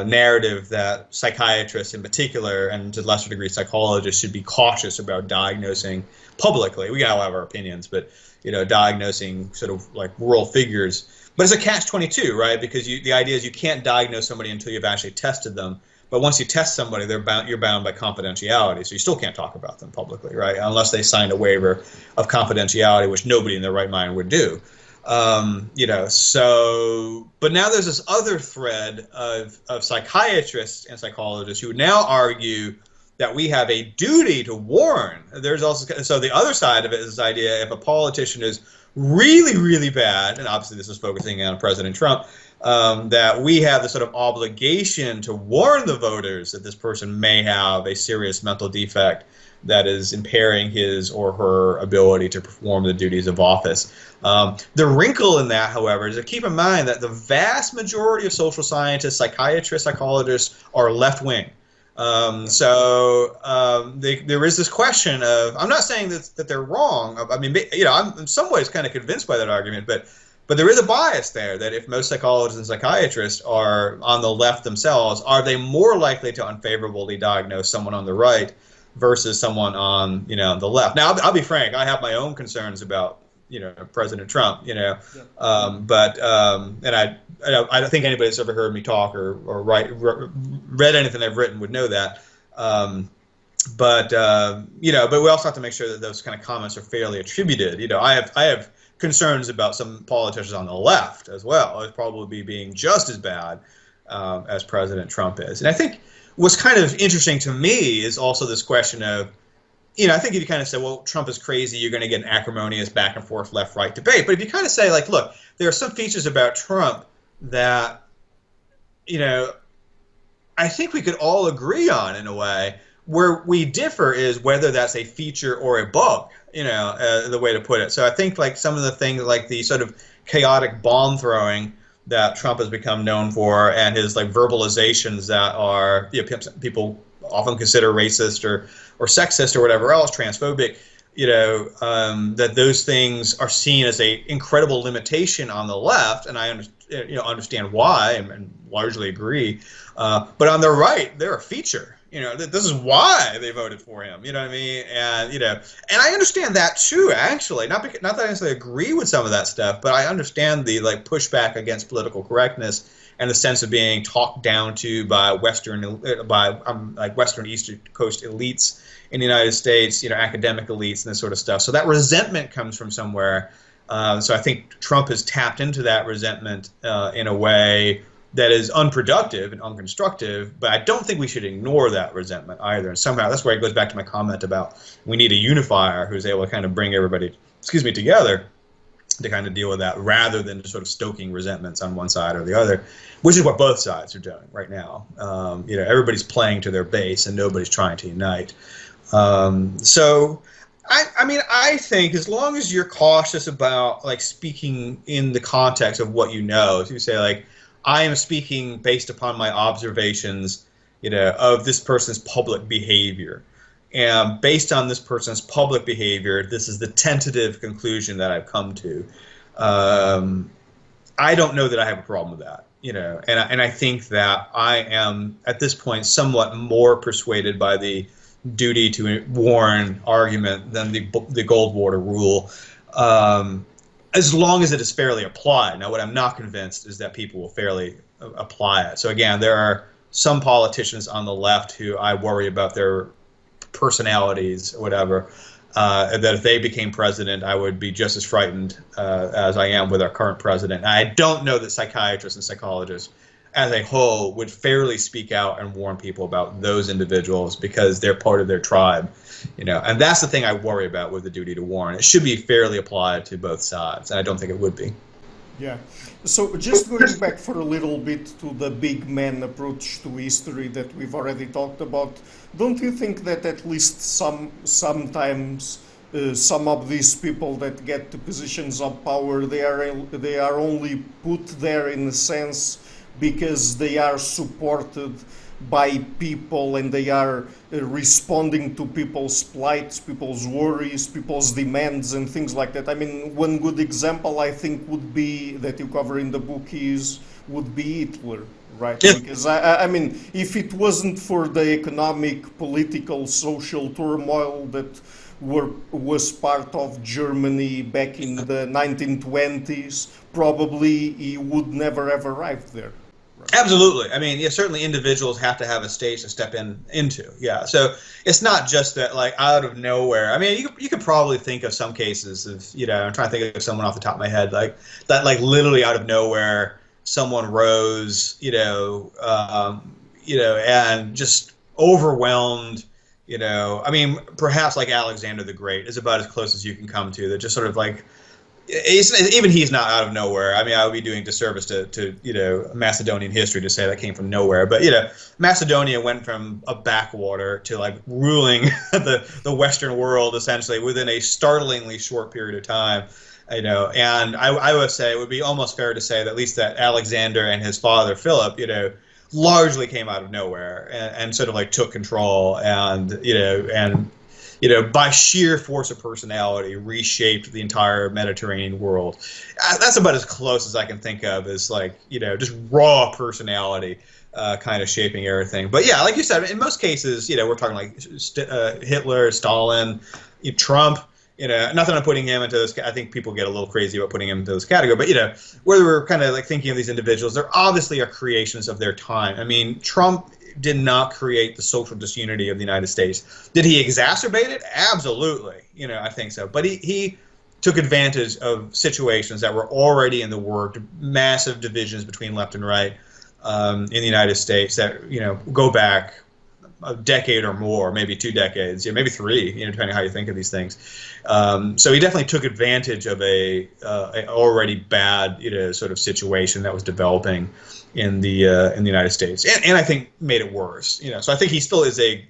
narrative that psychiatrists in particular, and to a lesser degree psychologists, should be cautious about diagnosing publicly. We all have our opinions, but diagnosing sort of like world figures. But it's a catch-22, right? Because the idea is you can't diagnose somebody until you've actually tested them. But once you test somebody, you're bound by confidentiality, so you still can't talk about them publicly, right? Unless they signed a waiver of confidentiality, which nobody in their right mind would do. But now there's this other thread of psychiatrists and psychologists who would now argue that we have a duty to warn. There's also, so the other side of it is this idea: if a politician is really, really bad, and obviously this is focusing on President Trump, that we have the sort of obligation to warn the voters that this person may have a serious mental defect that is impairing his or her ability to perform the duties of office. The wrinkle in that, however, is to keep in mind that the vast majority of social scientists, psychiatrists, psychologists are left-wing. There is this question of, I'm not saying that they're wrong. I mean, I'm in some ways kind of convinced by that argument, but there is a bias there that if most psychologists and psychiatrists are on the left themselves, are they more likely to unfavorably diagnose someone on the right versus someone on, the left? Now, I'll be frank, I have my own concerns about, President Trump, and I don't think anybody that's ever heard me talk or read anything I've written would know that. But we also have to make sure that those kind of comments are fairly attributed. I have concerns about some politicians on the left as well as probably being just as bad as President Trump is. And I think what's kind of interesting to me is also this question of, I think if you kind of say, well, Trump is crazy, you're going to get an acrimonious back and forth left-right debate. But if you kind of say, like, look, there are some features about Trump that, I think we could all agree on in a way. Where we differ is whether that's a feature or a bug, the way to put it. So I think like some of the things like the sort of chaotic bomb throwing that Trump has become known for, and his like verbalizations that are people often consider racist or sexist or whatever else, transphobic, that those things are seen as a incredible limitation on the left, and I understand why and largely agree. But on the right, they're a feature. This is why they voted for him. You know what I mean? And and I understand that too. Actually, not that I necessarily agree with some of that stuff, but I understand the like pushback against political correctness and the sense of being talked down to by Western East Coast elites in the United States, academic elites and this sort of stuff. So that resentment comes from somewhere. So I think Trump has tapped into that resentment in a way that is unproductive and unconstructive, but I don't think we should ignore that resentment either. And somehow that's where it goes back to my comment about we need a unifier who's able to kind of bring everybody, together to kind of deal with that rather than just sort of stoking resentments on one side or the other, which is what both sides are doing right now. Everybody's playing to their base and nobody's trying to unite. So I think as long as you're cautious about like speaking in the context of what you know, so you say like, I am speaking based upon my observations, of this person's public behavior. And based on this person's public behavior, this is the tentative conclusion that I've come to. I don't know that I have a problem with that, and I think that I am at this point somewhat more persuaded by the duty to warn argument than the Goldwater rule, as long as it is fairly applied. Now, what I'm not convinced is that people will fairly apply it. So again, there are some politicians on the left who I worry about their personalities or whatever, that if they became president, I would be just as frightened as I am with our current president. I don't know that psychiatrists and psychologists as a whole would fairly speak out and warn people about those individuals because they're part of their tribe, and that's the thing I worry about with the duty to warn. It should be fairly applied to both sides, and I don't think it would be. Yeah. So just going back for a little bit to the big man approach to history that we've already talked about, don't you think that at least sometimes some of these people that get to positions of power, they are only put there in a sense because they are supported by people and they are responding to people's plights, people's worries, people's demands and things like that? I mean, one good example I think would be, that you cover in the book, would be Hitler, right? Yeah. Because I mean, if it wasn't for the economic, political, social turmoil that was part of Germany back in the 1920s, probably he would never have arrived there. Absolutely. I mean, certainly individuals have to have a stage to step into. Yeah. So it's not just that like out of nowhere. I mean, you could probably think of some cases of, I'm trying to think of someone off the top of my head, like that, like literally out of nowhere, someone rose, and just overwhelmed, I mean, perhaps like Alexander the Great is about as close as you can come to that, just sort of like, even he's not out of nowhere. I mean, I would be doing disservice to Macedonian history to say that came from nowhere. But Macedonia went from a backwater to like ruling the Western world essentially within a startlingly short period of time. And I would say it would be almost fair to say that at least that Alexander and his father Philip, largely came out of nowhere and sort of like took control and by sheer force of personality, reshaped the entire Mediterranean world. That's about as close as I can think of as like, just raw personality kind of shaping everything. But yeah, like you said, in most cases, we're talking like Hitler, Stalin, Trump. Not that I'm putting him into those. I think people get a little crazy about putting him into those categories. But where we're kind of like thinking of these individuals, they're obviously are creations of their time. I mean, Trump did not create the social disunity of the United States. Did he exacerbate it? Absolutely. I think so. But he took advantage of situations that were already in the work, massive divisions between left and right in the United States that, go back a decade or more, maybe 2 decades, maybe 3, depending on how you think of these things. So he definitely took advantage of a already bad, sort of situation that was developing in the United States, and I think made it worse. So I think he still is a,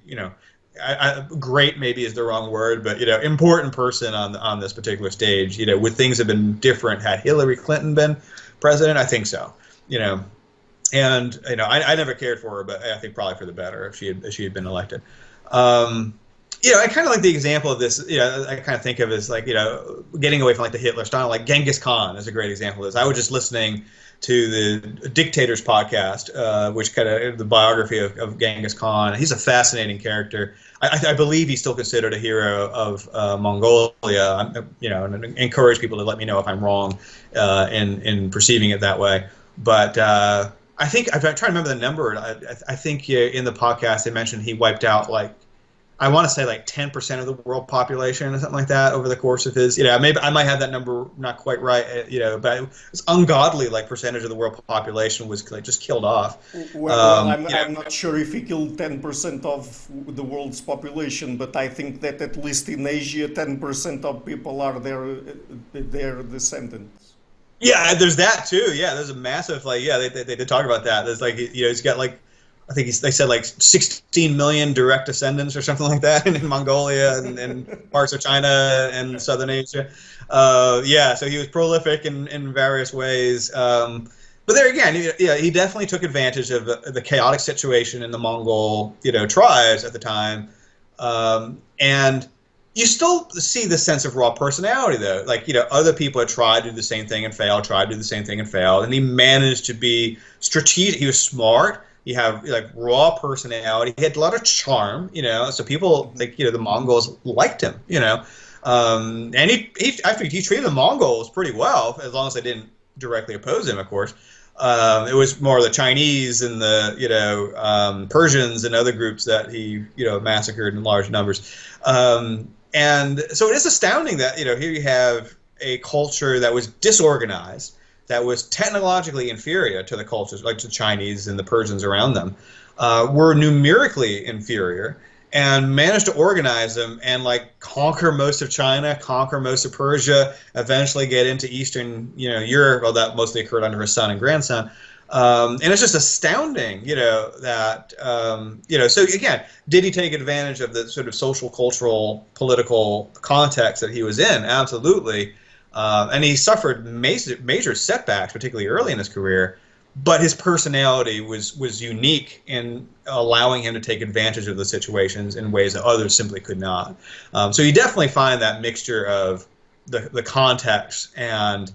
great maybe is the wrong word, but important person on this particular stage. Would things have been different had Hillary Clinton been president? I think so. And I never cared for her, but I think probably for the better if she had been elected. I kind of like the example of this. I kind of think of as like getting away from like the Hitler style. Like Genghis Khan is a great example of this. I was just listening to the Dictators podcast, which kind of the biography of Genghis Khan. He's a fascinating character. I believe he's still considered a hero of Mongolia. And encourage people to let me know if I'm wrong in perceiving it that way. But I think I'm trying to remember the number. I think in the podcast they mentioned he wiped out like I want to say like 10% of the world population or something like that over the course of his, maybe I might have that number not quite right, but it's ungodly, like percentage of the world population was like just killed off. Well, I'm not sure if he killed 10% of the world's population, but I think that at least in Asia, 10% of people are their descendants. Yeah, there's that too. Yeah, there's a massive, like, yeah, they did talk about that. There's like, he's got like, I think they said like 16 million direct descendants or something like that in Mongolia and parts of China and Southern Asia. Yeah, so he was prolific in various ways. But there again, he definitely took advantage of the chaotic situation in the Mongol, tribes at the time. And you still see the sense of raw personality, though. Like, other people had tried to do the same thing and failed, tried to do the same thing and failed. And he managed to be strategic. He was smart. He had like raw personality. He had a lot of charm, so people like, the Mongols liked him, and I think he treated the Mongols pretty well, as long as they didn't directly oppose him, of course. It was more the Chinese and the, Persians and other groups that he, massacred in large numbers. And so it is astounding that, here you have a culture that was disorganized, that was technologically inferior to the cultures, like the Chinese and the Persians around them, were numerically inferior, and managed to organize them and like conquer most of China, conquer most of Persia, eventually get into Eastern, Europe. Well, that mostly occurred under his son and grandson. And it's just astounding, that, so again, did he take advantage of the sort of social, cultural, political context that he was in? Absolutely. And he suffered major setbacks, particularly early in his career, but his personality was unique in allowing him to take advantage of the situations in ways that others simply could not. So you definitely find that mixture of the context and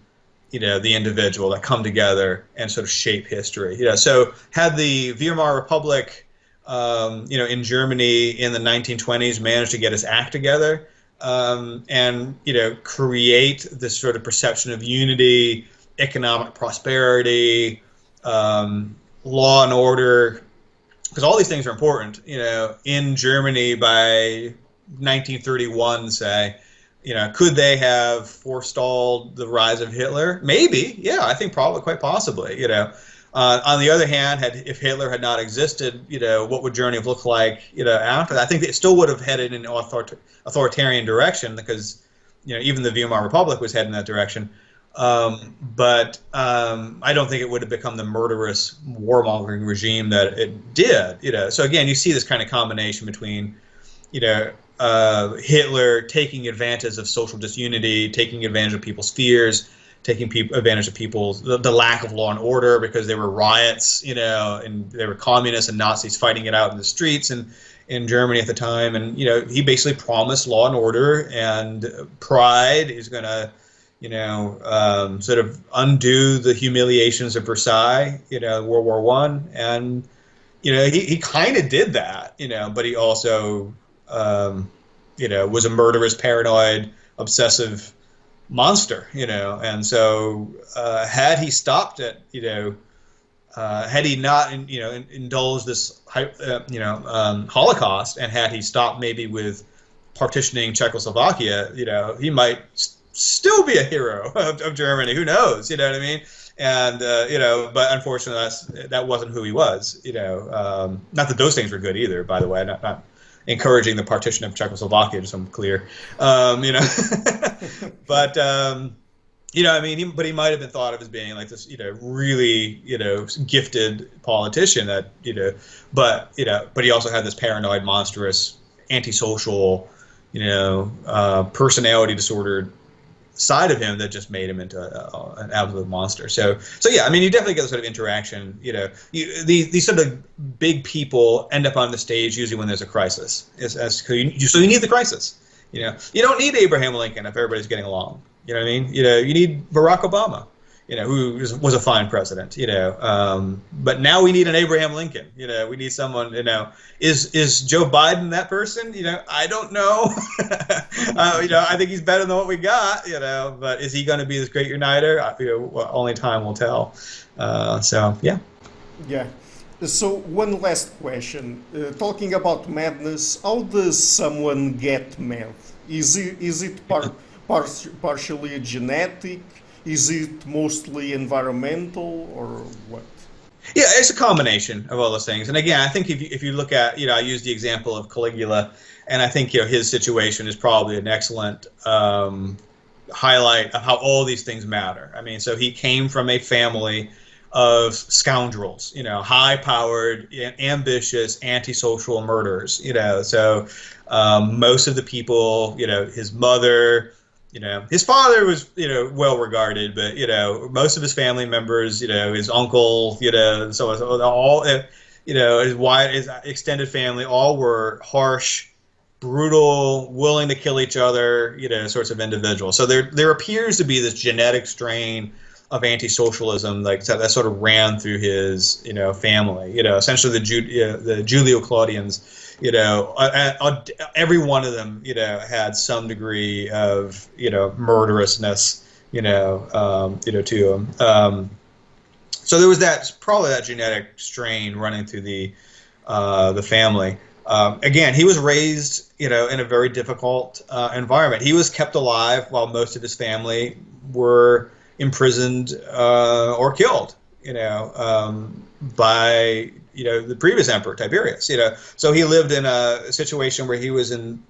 the individual that come together and sort of shape history. So had the Weimar Republic, in Germany in the 1920s managed to get its act together, and create this sort of perception of unity, economic prosperity, law and order, because all these things are important. In Germany by 1931, say, could they have forestalled the rise of Hitler? Maybe, yeah, I think probably, quite possibly. On the other hand, if Hitler had not existed, what would Germany have looked like, after that? I think it still would have headed in an authoritarian direction, because, even the Weimar Republic was heading in that direction. But I don't think it would have become the murderous warmongering regime that it did. So again, you see this kind of combination between, Hitler taking advantage of social disunity, taking advantage of people's fears, taking advantage of the lack of law and order, because there were riots, and there were communists and Nazis fighting it out in the streets and in Germany at the time. And, he basically promised law and order, and pride is going to, sort of undo the humiliations of Versailles, World War I. And, he kind of did that, but he also, was a murderous, paranoid, obsessive monster, and so had he stopped it, had he not, indulged this, Holocaust, and had he stopped maybe with partitioning Czechoslovakia, he might still be a hero of Germany. Who knows? You know what I mean? And but unfortunately, that wasn't who he was. Not that those things were good either, by the way. Not encouraging the partition of Czechoslovakia, just so I'm clear. But but he might have been thought of as being like this, really, gifted politician that, but he also had this paranoid, monstrous, antisocial, personality disordered side of him that just made him into an absolute monster. So yeah, I mean, you definitely get the sort of interaction. These sort of big people end up on the stage usually when there's a crisis. So you need the crisis. You don't need Abraham Lincoln if everybody's getting along. You know what I mean? You need Barack Obama, who was a fine president. But now we need an Abraham Lincoln. We need someone. Is Joe Biden that person? I don't know. I think he's better than what we got. But is he going to be this great uniter? Only time will tell. So yeah. Yeah. So one last question. Talking about madness, how does someone get mad? Is it partially genetic? Is it mostly environmental or what? Yeah, it's a combination of all those things. And again, I think if you look at, I use the example of Caligula, and I think his situation is probably an excellent highlight of how all these things matter. I mean, so he came from a family of scoundrels, high-powered, ambitious, antisocial murderers. So most of the people, his mother. His father was, well regarded, but, most of his family members, his uncle, so all, his extended family, all were harsh, brutal, willing to kill each other, sorts of individuals. So there appears to be this genetic strain of anti-socialism, like that sort of ran through his, family. Essentially the Julio-Claudians. Every one of them, had some degree of, murderousness, to them. So there was probably that genetic strain running through the family. Again, he was raised, in a very difficult environment. He was kept alive while most of his family were imprisoned or killed, by the previous emperor Tiberius. So he lived in a situation where he was in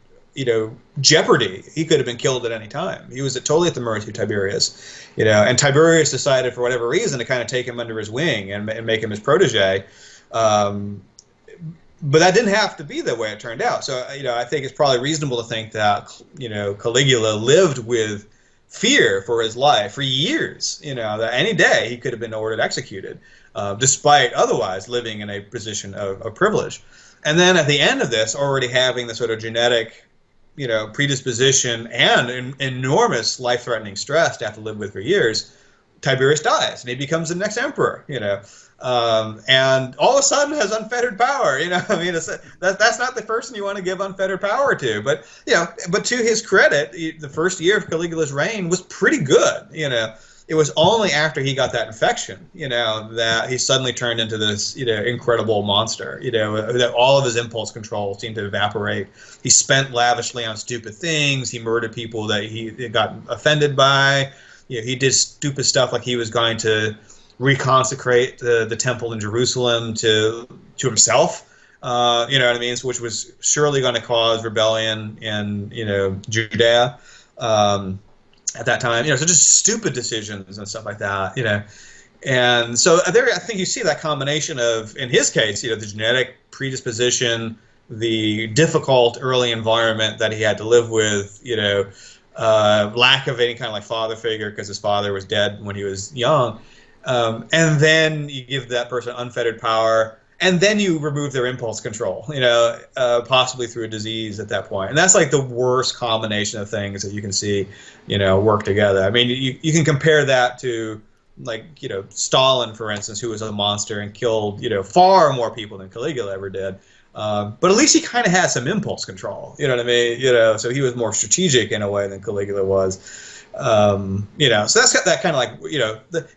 jeopardy. He could have been killed at any time. He was totally at the mercy of Tiberius. And Tiberius decided for whatever reason to kind of take him under his wing and make him his protege. But that didn't have to be the way it turned out. So I think it's probably reasonable to think that Caligula lived with fear for his life for years, that any day he could have been ordered executed, despite otherwise living in a position of privilege. And then at the end of this, already having the sort of genetic, predisposition and enormous life-threatening stress to have to live with for years, Tiberius dies and he becomes the next emperor, and all of a sudden has unfettered power. That's not the person you want to give unfettered power to. But but to his credit, the first year of Caligula's reign was pretty good. It was only after he got that infection, that he suddenly turned into this, incredible monster. That all of his impulse control seemed to evaporate. He spent lavishly on stupid things. He murdered people that he got offended by. He did stupid stuff like he was going to reconsecrate the temple in Jerusalem to himself, so, which was surely going to cause rebellion in Judea at that time. So just stupid decisions and stuff like that. And so there, I think you see that combination of, in his case, the genetic predisposition, the difficult early environment that he had to live with, lack of any kind of like father figure because his father was dead when he was young. And then you give that person unfettered power, and then you remove their impulse control, possibly through a disease at that point. And that's like the worst combination of things that you can see, work together. I mean, you can compare that to like, Stalin, for instance, who was a monster and killed, far more people than Caligula ever did. But at least he kind of had some impulse control, you know what I mean? So he was more strategic in a way than Caligula was. So that's got that kind of like,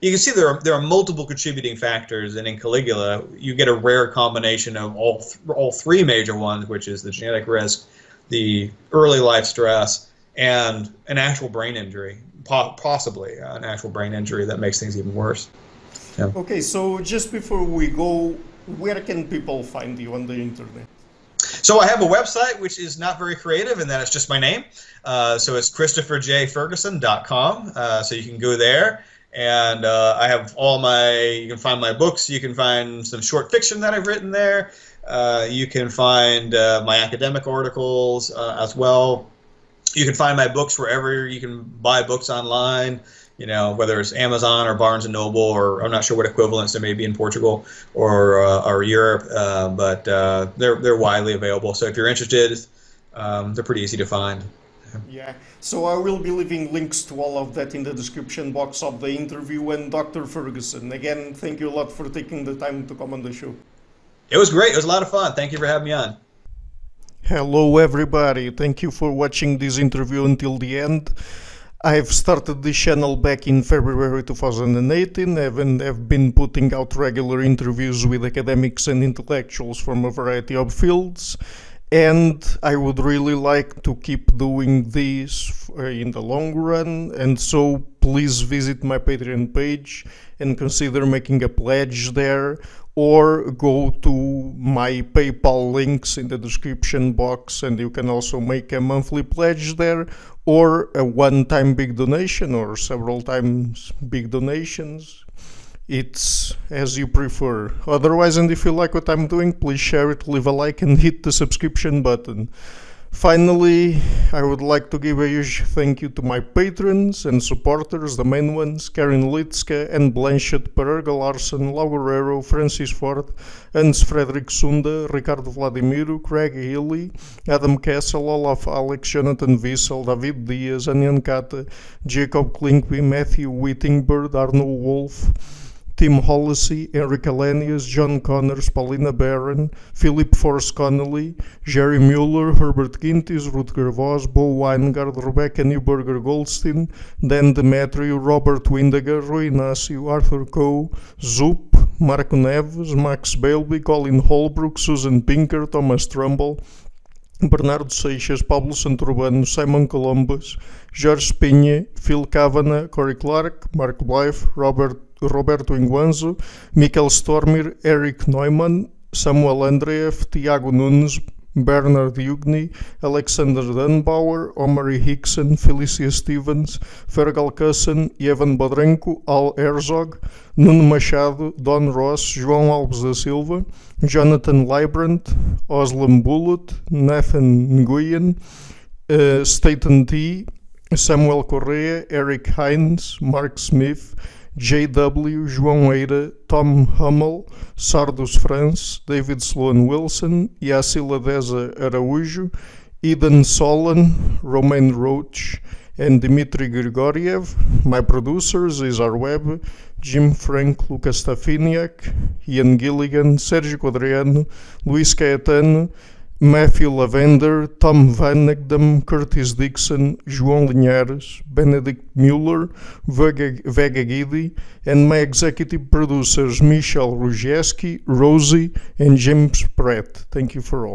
you can see there are multiple contributing factors, and in Caligula you get a rare combination of all three major ones, which is the genetic risk, the early life stress, and an actual brain injury, possibly an actual brain injury that makes things even worse. Yeah. Okay, so just before we go, where can people find you on the internet? So I have a website which is not very creative, and that is just my name. So it's ChristopherJFerguson.com. So you can go there, and I have you can find my books. You can find some short fiction that I've written there. You can find my academic articles as well. You can find my books wherever you can buy books online. Whether it's Amazon or Barnes & Noble, or I'm not sure what equivalents there may be in Portugal or Europe, but they're widely available. So if you're interested, they're pretty easy to find. Yeah, so I will be leaving links to all of that in the description box of the interview. And Dr. Ferguson, again, thank you a lot for taking the time to come on the show. It was great. It was a lot of fun. Thank you for having me on. Hello, everybody. Thank you for watching this interview until the end. I've started this channel back in February 2018 and have been putting out regular interviews with academics and intellectuals from a variety of fields. And I would really like to keep doing this in the long run, and so please visit my Patreon page and consider making a pledge there, or go to my PayPal links in the description box and you can also make a monthly pledge there, or a one-time big donation, or several times big donations. It's as you prefer. Otherwise, and if you like what I'm doing, please share it, leave a like and hit the subscription button. Finally, I would like to give a huge thank you to my patrons and supporters, the main ones: Karen Litska and Blanchett, Pererga Larson, Lau Guerrero, Francis Ford, Hans Frederick Sunda, Ricardo Vladimiro, Craig Healy, Adam Kessel, Olaf Alex, Jonathan Wiesel, David Diaz, Anyan Kata, Jacob Klinkby, Matthew Whittingbird, Arno Wolf, Tim Hollesy, Eric Alenius, John Connors, Paulina Barron, Philip Force Connolly, Jerry Mueller, Herbert Gintis, Rutger Voss, Bo Weingard, Rebecca Newberger Goldstein, Dan Demetriou, Robert Windegar, Rui Inácio, Arthur Coe, Zoop, Marco Neves, Max Bailby, Colin Holbrook, Susan Pinker, Thomas Trumbull, Bernardo Seixas, Pablo Santurbano, Simon Columbus, Jorge Pinha, Phil Kavanagh, Corey Clark, Mark Blythe, Roberto Inguanzo, Michael Stormir, Eric Neumann, Samuel Andreev, Tiago Nunes, Bernard Ugni, Alexander Dunbauer, Omari Hickson, Felicia Stevens, Fergal Cusson, Evan Bodrenko, Al Herzog, Nuno Machado, Don Ross, João Alves da Silva, Jonathan Librand, Oslam Bullet, Nathan Nguyen, Staten T, Samuel Correa, Eric Hines, Mark Smith, JW, João Eira, Tom Hummel, Sardus France, David Sloan Wilson, Yacila Deza Araújo, Eden Solon, Romain Roach, and Dmitry Grigoriev. My producers is our web, Jim Frank, Lucas Stafiniak, Ian Gilligan, Sergio Quadriano, Luis Caetano, Matthew Lavender, Tom Van Egdam, Curtis Dixon, João Linhares, Benedict Mueller, Vega Guidi, and my executive producers Michel Ruzieski, Rosie, and James Pratt. Thank you for all.